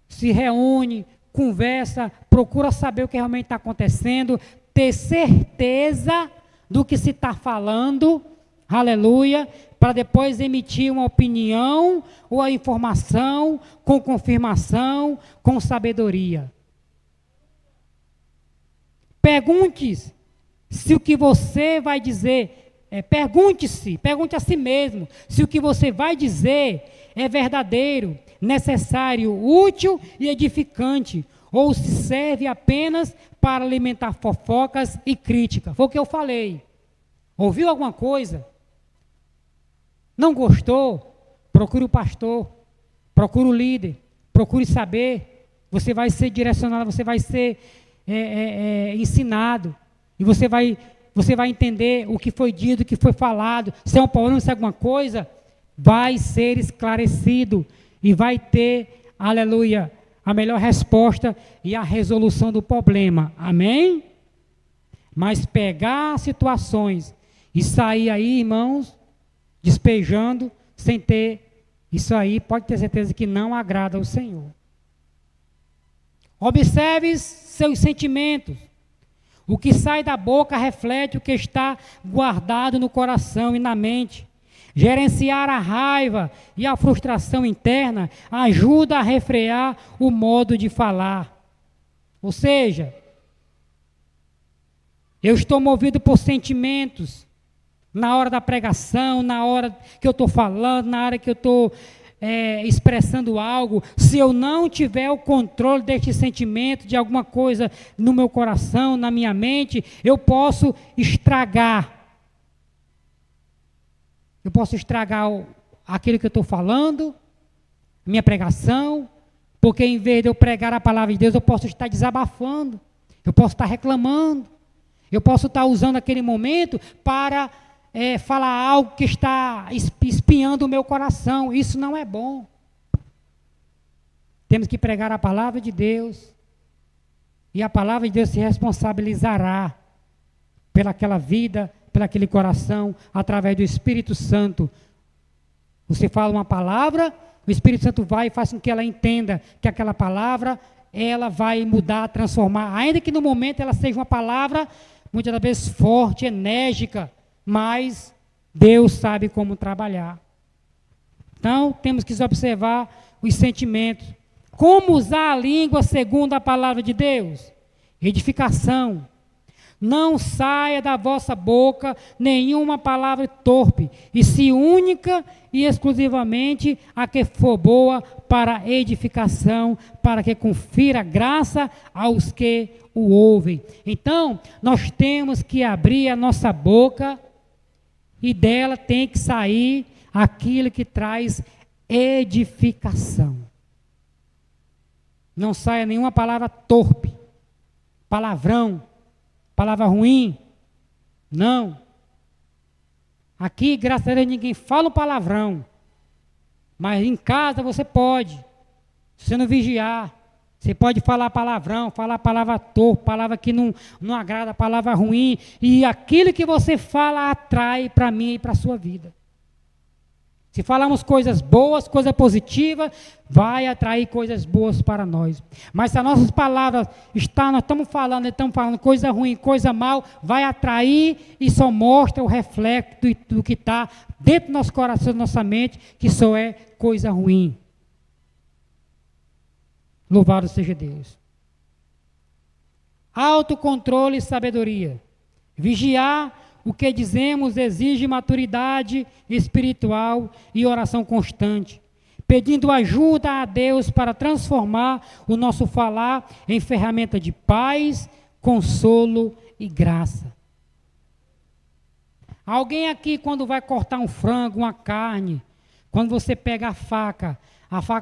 se reúne, conversa, procura saber o que realmente está acontecendo, ter certeza do que se está falando, aleluia, para depois emitir uma opinião ou a informação com confirmação, com sabedoria. Pergunte se o que você vai dizer, pergunte a si mesmo, se o que você vai dizer é verdadeiro, necessário, útil e edificante, ou se serve apenas para alimentar fofocas e crítica. Foi o que eu falei. Ouviu alguma coisa? Não gostou? Procure o pastor, procure o líder, procure saber. Você vai ser direcionado, você vai ser ensinado. E você vai entender o que foi dito, o que foi falado. Se é um problema, se é alguma coisa, vai ser esclarecido. E vai ter, aleluia, a melhor resposta e a resolução do problema. Amém? Mas pegar situações e sair aí, irmãos, despejando, sem ter, isso aí pode ter certeza que não agrada ao Senhor. Observe seus sentimentos. O que sai da boca reflete o que está guardado no coração e na mente. Gerenciar a raiva e a frustração interna ajuda a refrear o modo de falar. Ou seja, eu estou movido por sentimentos na hora da pregação, na hora que eu estou falando, na hora que eu estou expressando algo. Se eu não tiver o controle deste sentimento, de alguma coisa no meu coração, na minha mente, eu posso estragar. Eu posso estragar aquilo que eu estou falando, minha pregação, porque em vez de eu pregar a palavra de Deus, eu posso estar desabafando, eu posso estar reclamando, eu posso estar usando aquele momento para falar algo que está espinhando o meu coração. Isso não é bom. Temos que pregar a palavra de Deus, e a palavra de Deus se responsabilizará pelaquela vida, pelaquele coração, através do Espírito Santo. Você fala uma palavra, o Espírito Santo vai e faz com que ela entenda que aquela palavra, ela vai mudar, transformar, ainda que no momento ela seja uma palavra, muitas das vezes forte, enérgica, mas Deus sabe como trabalhar. Então, temos que observar os sentimentos. Como usar a língua segundo a palavra de Deus? Edificação. Não saia da vossa boca nenhuma palavra torpe, e se única e exclusivamente a que for boa para edificação, para que confira graça aos que o ouvem. Então, nós temos que abrir a nossa boca, e dela tem que sair aquilo que traz edificação. Não saia nenhuma palavra torpe, palavrão, palavra ruim. Não. Aqui, graças a Deus, ninguém fala um palavrão. Mas em casa você pode. Se você não vigiar, se Você pode falar palavrão, falar palavra torpe, palavra que não agrada, palavra ruim, e aquilo que você fala atrai para mim e para a sua vida. Se falamos coisas boas, coisa positiva, vai atrair coisas boas para nós. Mas se as nossas palavras nós estamos falando coisa ruim, coisa mal, vai atrair e só mostra o reflexo do que está dentro do nosso coração, da nossa mente, que só é coisa ruim. Louvado seja Deus. Autocontrole e sabedoria. Vigiar o que dizemos exige maturidade espiritual e oração constante, pedindo ajuda a Deus para transformar o nosso falar em ferramenta de paz, consolo e graça. Alguém aqui, quando vai cortar um frango, uma carne, quando você pega a faca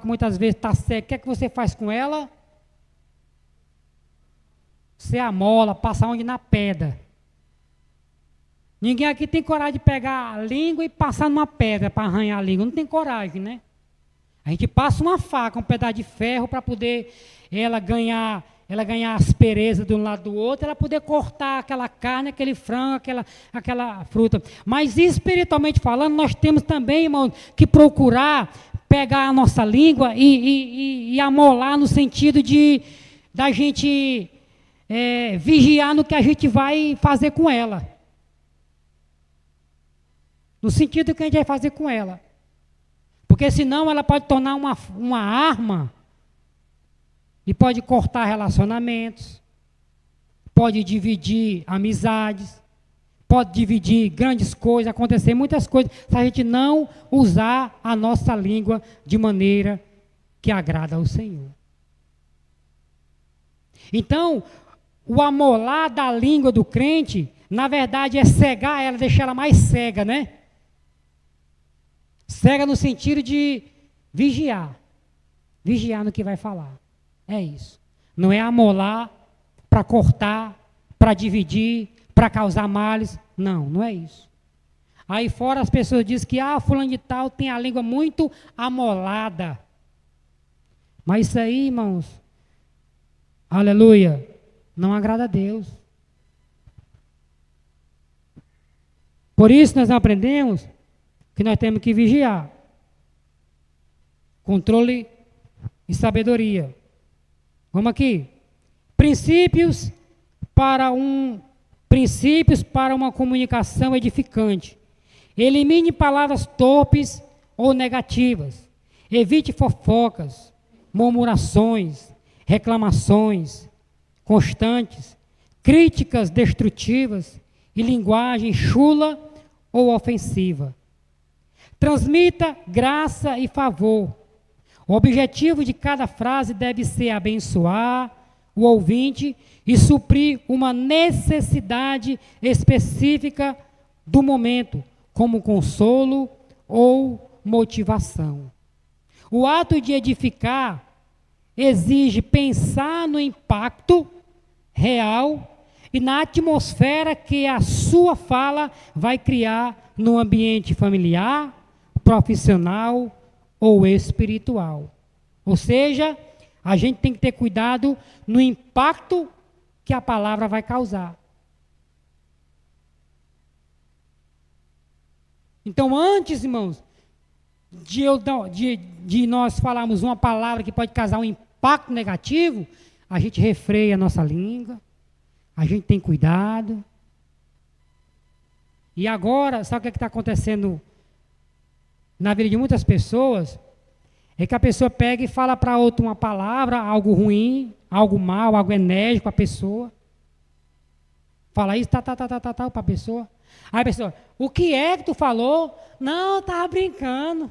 muitas vezes está seca, o que é que você faz com ela? Você amola, passa onde? Na pedra. Ninguém aqui tem coragem de pegar a língua e passar numa pedra para arranhar a língua. Não tem coragem, né? A gente passa uma faca, um pedaço de ferro para poder ela ganhar aspereza de um lado do outro, ela poder cortar aquela carne, aquele frango, aquela fruta. Mas espiritualmente falando, nós temos também, irmãos, que procurar pegar a nossa língua e amolar no sentido da gente vigiar no que a gente vai fazer com ela. No sentido que a gente vai fazer com ela. Porque senão ela pode tornar uma arma e pode cortar relacionamentos, pode dividir amizades, pode dividir grandes coisas, acontecer muitas coisas, se a gente não usar a nossa língua de maneira que agrada ao Senhor. Então, o amolar da língua do crente, na verdade, é cegar ela, deixar ela mais cega, né? Cega no sentido de vigiar. Vigiar no que vai falar. É isso. Não é amolar para cortar, para dividir, para causar males. Não, não é isso. Aí fora as pessoas dizem que fulano de tal tem a língua muito amolada. Mas isso aí, irmãos, aleluia, não agrada a Deus. Por isso nós aprendemos que nós temos que vigiar. Controle e sabedoria. Vamos aqui. Princípios para uma comunicação edificante. Elimine palavras torpes ou negativas. Evite fofocas, murmurações, reclamações constantes, críticas destrutivas e linguagem chula ou ofensiva. Transmita graça e favor. O objetivo de cada frase deve ser abençoar o ouvinte e suprir uma necessidade específica do momento, como consolo ou motivação. O ato de edificar exige pensar no impacto real e na atmosfera que a sua fala vai criar no ambiente familiar, profissional ou espiritual. Ou seja, a gente tem que ter cuidado no impacto que a palavra vai causar. Então, antes, irmãos, de nós falarmos uma palavra que pode causar um impacto negativo, a gente refreia a nossa língua, a gente tem cuidado. E agora, sabe o que está acontecendo na vida de muitas pessoas? É que a pessoa pega e fala para outra uma palavra, algo ruim, algo mal, algo enérgico para a pessoa. Fala isso, para a pessoa. Aí a pessoa, o que é que tu falou? Não, eu estava brincando.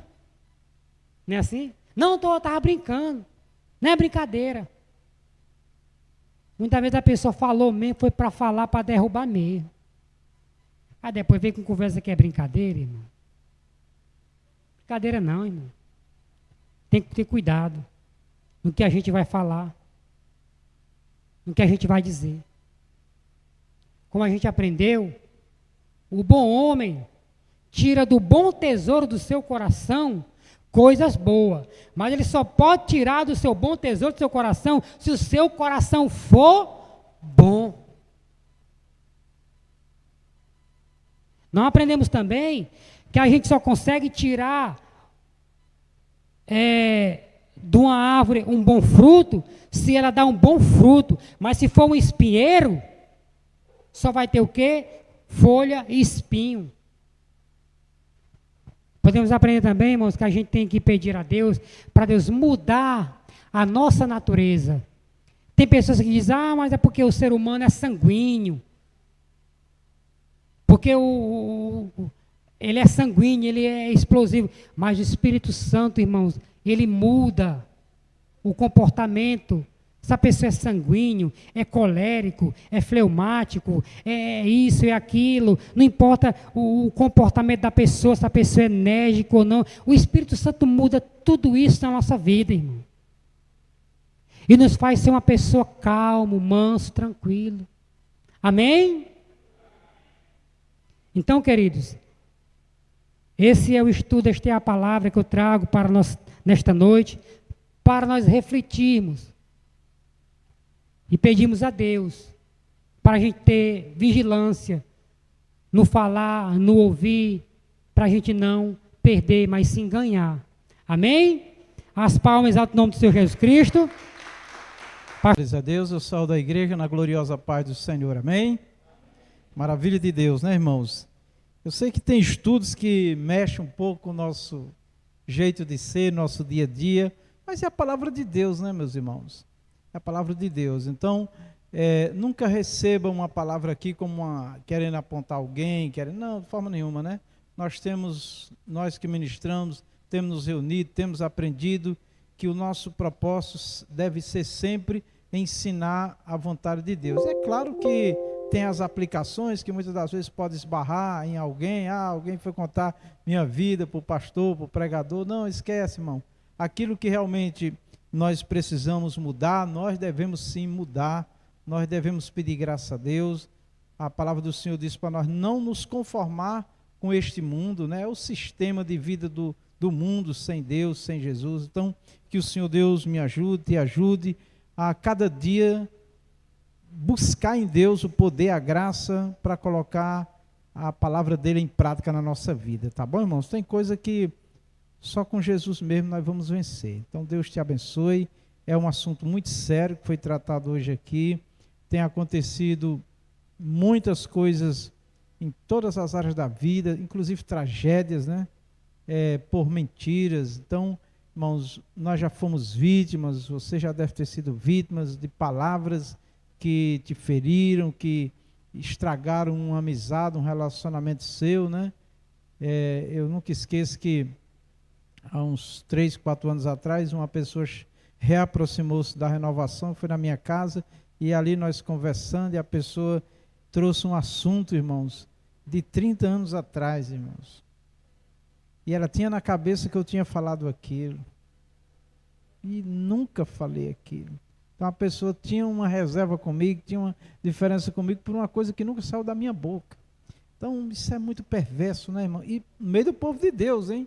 Não é assim? Não, eu estava brincando. Não é brincadeira. Muitas vezes a pessoa falou mesmo, foi para falar, para derrubar mesmo. Aí depois vem com conversa que é brincadeira, irmão. Brincadeira não, irmão. Tem que ter cuidado no que a gente vai falar, no que a gente vai dizer. Como a gente aprendeu, o bom homem tira do bom tesouro do seu coração coisas boas. Mas ele só pode tirar do seu bom tesouro do seu coração se o seu coração for bom. Nós aprendemos também que a gente só consegue tirar de uma árvore um bom fruto se ela dá um bom fruto. Mas se for um espinheiro, só vai ter o quê? Folha e espinho. Podemos aprender também, irmãos, que a gente tem que pedir a Deus, para Deus mudar a nossa natureza. Tem pessoas que dizem, mas é porque o ser humano é sanguíneo. Porque ele é sanguíneo, ele é explosivo. Mas o Espírito Santo, irmãos, ele muda o comportamento. Se a pessoa é sanguíneo, é colérico, é fleumático, é isso, é aquilo, não importa o comportamento da pessoa, se a pessoa é enérgica ou não, o Espírito Santo muda tudo isso na nossa vida, irmão. E nos faz ser uma pessoa calmo, manso, tranquilo. Amém? Então, queridos, esse é o estudo, esta é a palavra que eu trago para nós nesta noite, para nós refletirmos. E pedimos a Deus para a gente ter vigilância no falar, no ouvir, para a gente não perder, mas sim ganhar. Amém? As palmas alto nome do Senhor Jesus Cristo. Glórias a Deus, eu saúdo a igreja na gloriosa paz do Senhor. Amém? Maravilha de Deus, né, irmãos? Eu sei que tem estudos que mexem um pouco com o nosso jeito de ser, nosso dia a dia, mas é a palavra de Deus, né, meus irmãos? É a palavra de Deus. Então, nunca receba uma palavra aqui como querendo apontar alguém, não, de forma nenhuma, né? Nós que ministramos, temos nos reunido, temos aprendido que o nosso propósito deve ser sempre ensinar a vontade de Deus. É claro que tem as aplicações que muitas das vezes pode esbarrar em alguém, alguém foi contar minha vida para o pastor, para o pregador. Não, esquece, irmão. Aquilo que realmente nós precisamos mudar, nós devemos sim mudar, nós devemos pedir graça a Deus. A palavra do Senhor diz para nós não nos conformar com este mundo, né? É o sistema de vida do mundo sem Deus, sem Jesus. Então, que o Senhor Deus me ajude, te ajude a cada dia buscar em Deus o poder, a graça para colocar a palavra dele em prática na nossa vida, tá bom, irmãos? Tem coisa que só com Jesus mesmo nós vamos vencer. Então Deus te abençoe. É um assunto muito sério que foi tratado hoje aqui. Tem acontecido muitas coisas em todas as áreas da vida, inclusive tragédias, né? Por mentiras. Então, irmãos, nós já fomos vítimas, você já deve ter sido vítimas de palavras que te feriram, que estragaram uma amizade, um relacionamento seu, né? Eu nunca esqueço que há uns 3, 4 anos atrás, uma pessoa reaproximou-se da renovação, foi na minha casa, e ali nós conversando, e a pessoa trouxe um assunto, irmãos, de 30 anos atrás, irmãos. E ela tinha na cabeça que eu tinha falado aquilo. E nunca falei aquilo. Então a pessoa tinha uma reserva comigo, tinha uma diferença comigo por uma coisa que nunca saiu da minha boca. Então isso é muito perverso, né, irmão? E no meio do povo de Deus, hein?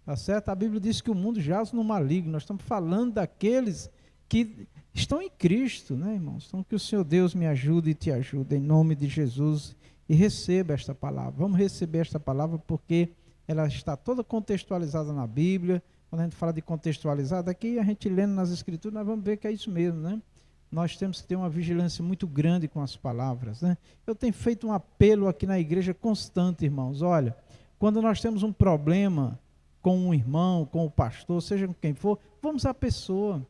Tá certo? A Bíblia diz que o mundo jaz no maligno. Nós estamos falando daqueles que estão em Cristo, né, irmãos? Então que o Senhor Deus me ajude e te ajude, em nome de Jesus, e receba esta palavra. Vamos receber esta palavra porque ela está toda contextualizada na Bíblia. Quando a gente fala de contextualizada, aqui a gente lendo nas Escrituras, nós vamos ver que é isso mesmo, né? Nós temos que ter uma vigilância muito grande com as palavras, né? Eu tenho feito um apelo aqui na igreja constante, irmãos. Olha, quando nós temos um problema com um irmão, com o pastor, seja com quem for, vamos à pessoa.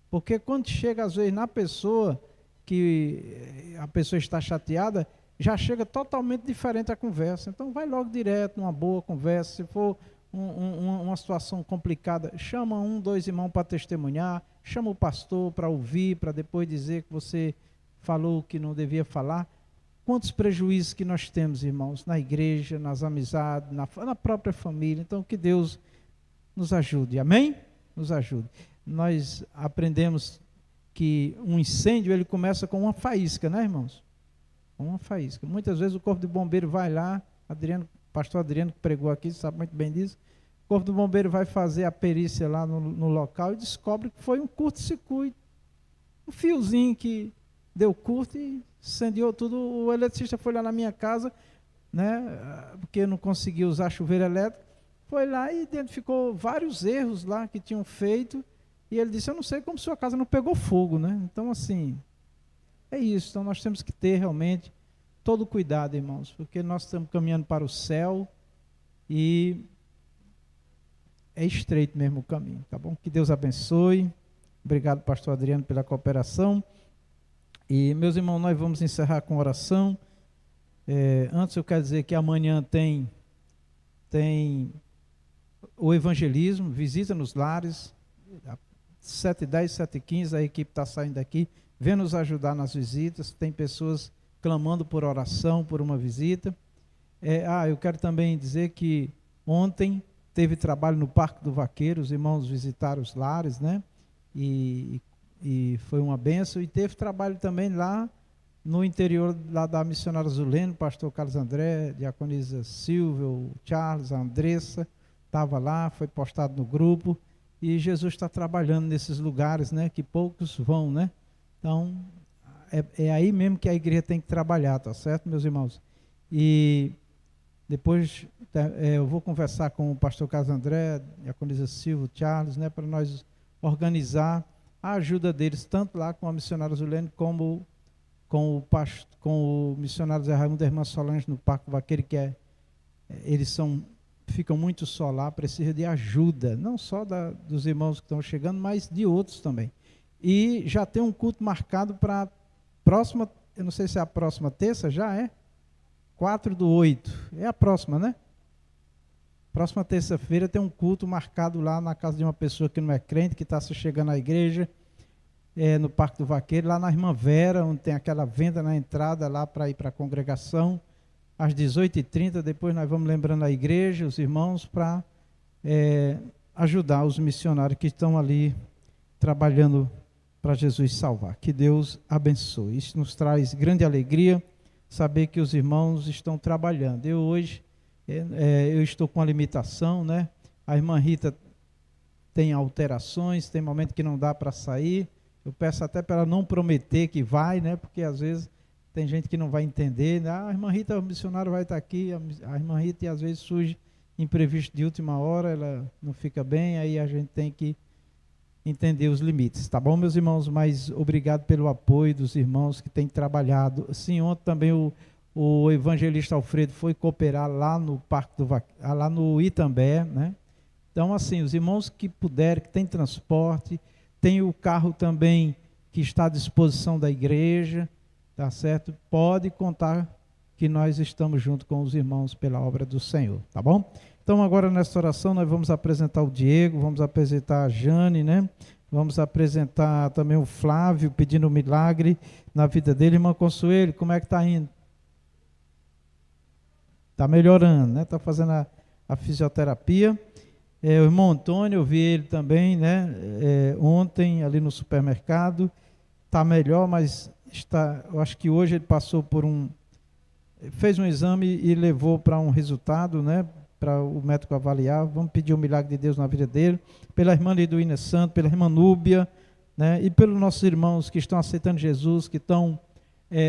Porque quando chega, às vezes, na pessoa, que a pessoa está chateada, já chega totalmente diferente a conversa. Então, vai logo direto, numa boa conversa. Se for uma situação complicada, chama 1, 2 irmãos para testemunhar, chama o pastor para ouvir, para depois dizer que você falou o que não devia falar. Quantos prejuízos que nós temos, irmãos, na igreja, nas amizades, na própria família. Então, que Deus nos ajude, amém? Nos ajude. Nós aprendemos que um incêndio, ele começa com uma faísca, né, irmãos? Uma faísca. Muitas vezes o corpo de bombeiro vai lá, pastor Adriano que pregou aqui, sabe muito bem disso, O Corpo do Bombeiro vai fazer a perícia lá no local e descobre que foi um curto-circuito. Um fiozinho que deu curto e incendiou tudo. O eletricista foi lá na minha casa, né, porque não conseguiu usar chuveiro elétrico, foi lá e identificou vários erros lá que tinham feito, e ele disse, eu não sei como sua casa não pegou fogo, né? Então, assim, é isso. Então, nós temos que ter realmente todo o cuidado, irmãos, porque nós estamos caminhando para o céu e é estreito mesmo o caminho, tá bom? Que Deus abençoe. Obrigado, pastor Adriano, pela cooperação. E, meus irmãos, nós vamos encerrar com oração. Antes eu quero dizer que amanhã tem o evangelismo, visita nos lares, 7h10, 7h15, a equipe está saindo daqui, vem nos ajudar nas visitas, tem pessoas clamando por oração, por uma visita. Eu quero também dizer que ontem teve trabalho no Parque do Vaqueiro, os irmãos visitaram os lares, né? E foi uma bênção, e teve trabalho também lá no interior lá da Missionária Zulene, o pastor Carlos André, diaconisa Silvia, o Charles, a Andressa, estava lá, foi postado no grupo, e Jesus está trabalhando nesses lugares, né, que poucos vão, né? Então, é aí mesmo que a igreja tem que trabalhar, tá certo, meus irmãos? E depois eu vou conversar com o pastor Carlos André, a diaconisa Silvia, o Charles, né, para nós organizar a ajuda deles, tanto lá com a Missionária Zulene, como com o missionário Zé Raimundo e a irmã Solange no Parque Vaqueiro, que eles ficam muito só lá, precisa de ajuda, não só dos irmãos que estão chegando, mas de outros também. E já tem um culto marcado para a próxima, eu não sei se é a próxima terça, já é? 4/8, é a próxima, né? Próxima terça-feira tem um culto marcado lá na casa de uma pessoa que não é crente, que está se chegando à igreja, no Parque do Vaqueiro, lá na Irmã Vera, onde tem aquela venda na entrada lá para ir para a congregação, às 18h30, depois nós vamos lembrando a igreja, os irmãos, para ajudar os missionários que estão ali trabalhando para Jesus salvar. Que Deus abençoe. Isso nos traz grande alegria, saber que os irmãos estão trabalhando. Eu hoje, eu estou com a limitação, né? A irmã Rita tem alterações, tem momento que não dá para sair. Eu peço até para ela não prometer que vai, né? Porque às vezes tem gente que não vai entender, né? A irmã Rita, o missionário vai estar aqui, a irmã Rita, e às vezes surge imprevisto de última hora, ela não fica bem, aí a gente tem que entender os limites, tá bom, meus irmãos? Mas obrigado pelo apoio dos irmãos que têm trabalhado. Sim, ontem também o evangelista Alfredo foi cooperar lá no Parque do lá no Itambé, né? Então, assim, os irmãos que puderem, que têm transporte, tem o carro também que está à disposição da igreja, tá certo? Pode contar que nós estamos junto com os irmãos pela obra do Senhor, tá bom? Então, agora nesta oração nós vamos apresentar o Diego, vamos apresentar a Jane, né? Vamos apresentar também o Flávio, pedindo um milagre na vida dele. Irmã Consuelo, como é que está indo? Está melhorando, né? Está fazendo a fisioterapia. O irmão Antônio, eu vi ele também, né? Ontem ali no supermercado. Está melhor, mas eu acho que hoje ele passou por fez um exame e levou para um resultado, né? Para o médico avaliar. Vamos pedir o milagre de Deus na vida dele, pela irmã Liduína Santo, pela irmã Núbia, né? E pelos nossos irmãos que estão aceitando Jesus, que estão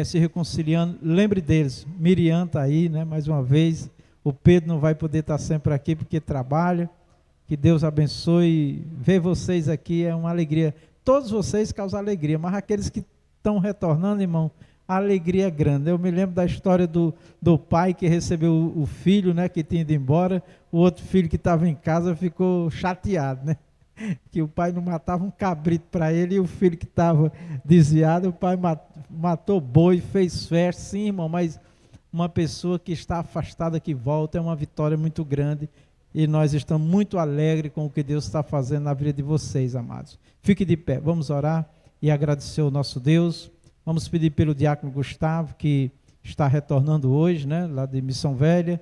se reconciliando. Lembre deles, Miriam está aí, né? Mais uma vez. O Pedro não vai poder estar sempre aqui porque trabalha. Que Deus abençoe. Ver vocês aqui é uma alegria. Todos vocês causam alegria, mas aqueles que estão retornando, irmão, a alegria é grande. Eu me lembro da história do pai que recebeu o filho, né, que tinha ido embora. O outro filho que estava em casa ficou chateado, né? Que o pai não matava um cabrito para ele, e o filho que estava desviado, o pai matou boi, fez festa. Sim, irmão, mas uma pessoa que está afastada que volta é uma vitória muito grande, e nós estamos muito alegres com o que Deus está fazendo na vida de vocês, amados. Fique de pé, vamos orar e agradecer ao nosso Deus. Vamos pedir pelo diácono Gustavo, que está retornando hoje, né, lá de Missão Velha,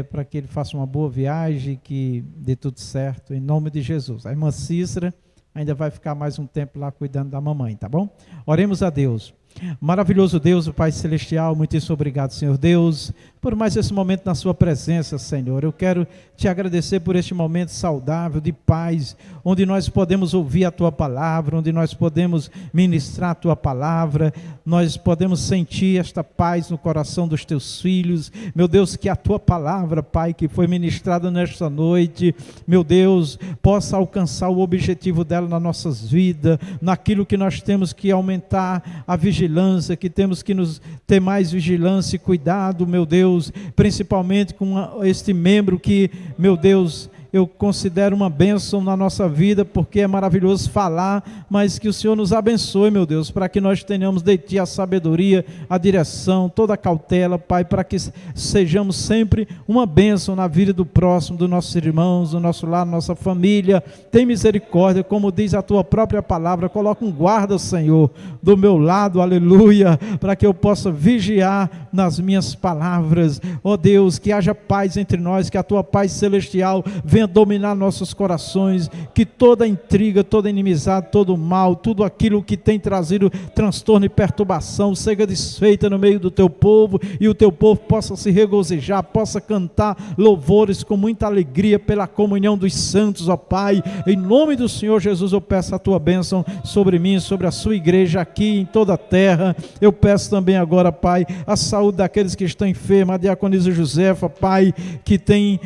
para que ele faça uma boa viagem, que dê tudo certo, em nome de Jesus. A irmã Cícera ainda vai ficar mais um tempo lá cuidando da mamãe, tá bom? Oremos a Deus. Maravilhoso Deus, o Pai Celestial, muitíssimo obrigado, Senhor Deus, por mais esse momento na sua presença, Senhor. Eu quero te agradecer por este momento saudável, de paz, onde nós podemos ouvir a tua palavra, onde nós podemos ministrar a tua palavra, nós podemos sentir esta paz no coração dos teus filhos. Meu Deus, que a tua palavra, Pai, que foi ministrada nesta noite, meu Deus, possa alcançar o objetivo dela nas nossas vidas, naquilo que nós temos que aumentar a vigilância, que temos que nos ter mais vigilância e cuidado, meu Deus, principalmente com este membro que, meu Deus, eu considero uma bênção na nossa vida, porque é maravilhoso falar, mas que o Senhor nos abençoe, meu Deus, para que nós tenhamos de Ti a sabedoria, a direção, toda a cautela, Pai, para que sejamos sempre uma bênção na vida do próximo, dos nossos irmãos, do nosso lar, nossa família. Tem misericórdia, como diz a Tua própria palavra, coloca um guarda, Senhor, do meu lado, aleluia, para que eu possa vigiar nas minhas palavras. Ó Deus, que haja paz entre nós, que a Tua paz celestial venha dominar nossos corações, que toda intriga, toda inimizade, todo mal, tudo aquilo que tem trazido transtorno e perturbação, seja desfeita no meio do teu povo, e o teu povo possa se regozijar, possa cantar louvores com muita alegria pela comunhão dos santos, ó Pai. Em nome do Senhor Jesus, eu peço a tua bênção sobre mim, sobre a sua igreja aqui em toda a terra. Eu peço também agora, Pai, a saúde daqueles que estão enfermos, a diaconisa Josefa, Pai, que tem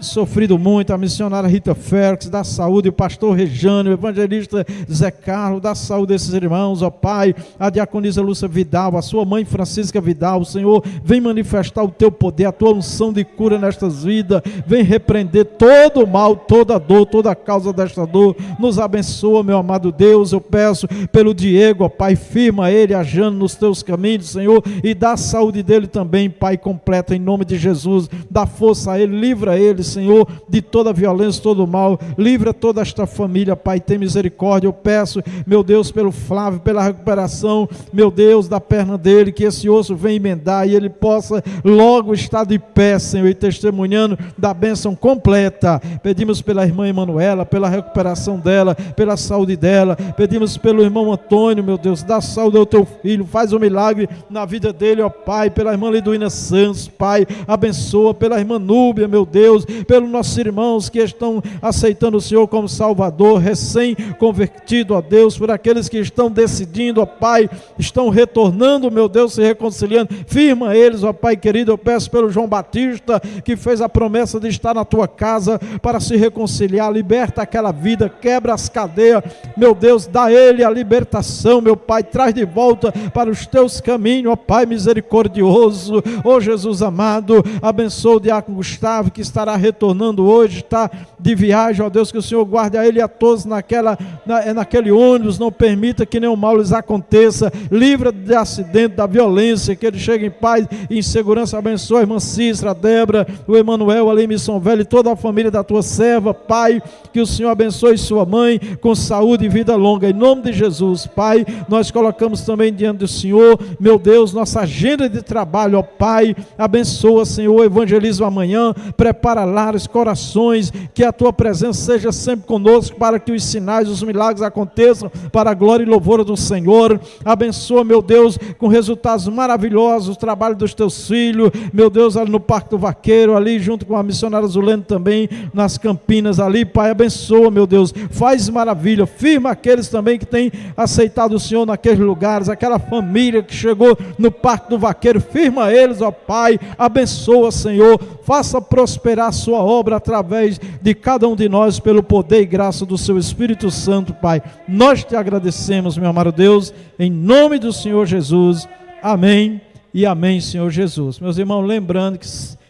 sofrido muito, a missionária Rita Félix, da saúde, o pastor Rejane, o evangelista Zé Carlos, da saúde desses irmãos, ó Pai, a diaconisa Lúcia Vidal, a sua mãe Francisca Vidal. O Senhor vem manifestar o teu poder, a tua unção de cura nestas vidas, vem repreender todo o mal, toda a dor, toda a causa desta dor. Nos abençoa, meu amado Deus. Eu peço pelo Diego, ó Pai, firma ele, a Jane nos teus caminhos, Senhor, e dá a saúde dele também, Pai, completa, em nome de Jesus. Dá força a ele, livra ele, Senhor, de toda violência, todo mal, livra toda esta família, Pai, tem misericórdia. Eu peço, meu Deus, pelo Flávio, pela recuperação, meu Deus, da perna dele, que esse osso venha emendar e ele possa logo estar de pé, Senhor, e testemunhando da bênção completa. Pedimos pela irmã Emanuela, pela recuperação dela, pela saúde dela. Pedimos pelo irmão Antônio, meu Deus, dá saúde ao teu filho, faz um milagre na vida dele, ó Pai. Pela irmã Liduína Santos, Pai, abençoa. Pela irmã Núbia, meu Deus, pelos nossos irmãos que estão aceitando o Senhor como Salvador, recém-convertido, ó Deus, por aqueles que estão decidindo, ó Pai, estão retornando, meu Deus, se reconciliando, firma eles, ó Pai querido. Eu peço pelo João Batista, que fez a promessa de estar na tua casa para se reconciliar, liberta aquela vida, quebra as cadeias, meu Deus, dá a ele a libertação, meu Pai, traz de volta para os teus caminhos, ó Pai misericordioso. Ó Jesus amado, abençoa o diácono Gustavo, que estará retornando hoje, está de viagem, ó Deus, que o Senhor guarde a ele e a todos naquele ônibus, não permita que nenhum mal lhes aconteça, livra de acidente, da violência, que ele chegue em paz e em segurança. Abençoa a irmã Cícera, a Débora, o Emanuel ali em Missão Velha e toda a família da tua serva, Pai, que o Senhor abençoe sua mãe com saúde e vida longa, em nome de Jesus. Pai, nós colocamos também diante do Senhor, meu Deus, nossa agenda de trabalho, ó Pai, abençoa, Senhor, o evangelismo amanhã, prepara lares, corações, que a tua presença seja sempre conosco, para que os sinais, os milagres aconteçam, para a glória e louvor do Senhor. Abençoa, meu Deus, com resultados maravilhosos, o trabalho dos teus filhos, meu Deus, ali no Parque do Vaqueiro, ali junto com a missionária Zulene também, nas Campinas ali, Pai, abençoa, meu Deus, faz maravilha, firma aqueles também que têm aceitado o Senhor naqueles lugares, aquela família que chegou no Parque do Vaqueiro, firma eles, ó Pai, abençoa, Senhor, faça prosperar a sua obra através de cada um de nós, pelo poder e graça do seu Espírito Santo, Pai. Nós te agradecemos, meu amado Deus, em nome do Senhor Jesus. Amém e amém, Senhor Jesus. Meus irmãos, lembrando que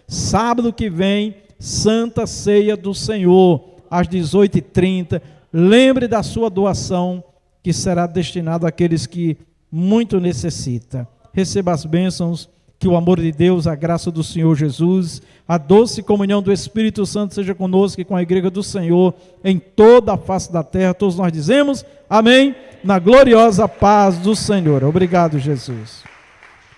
sábado que vem, Santa Ceia do Senhor, às 18h30, lembre da sua doação, que será destinada àqueles que muito necessitam. Receba as bênçãos, que o amor de Deus, a graça do Senhor Jesus, a doce comunhão do Espírito Santo seja conosco e com a igreja do Senhor em toda a face da terra. Todos nós dizemos amém, na gloriosa paz do Senhor. Obrigado, Jesus.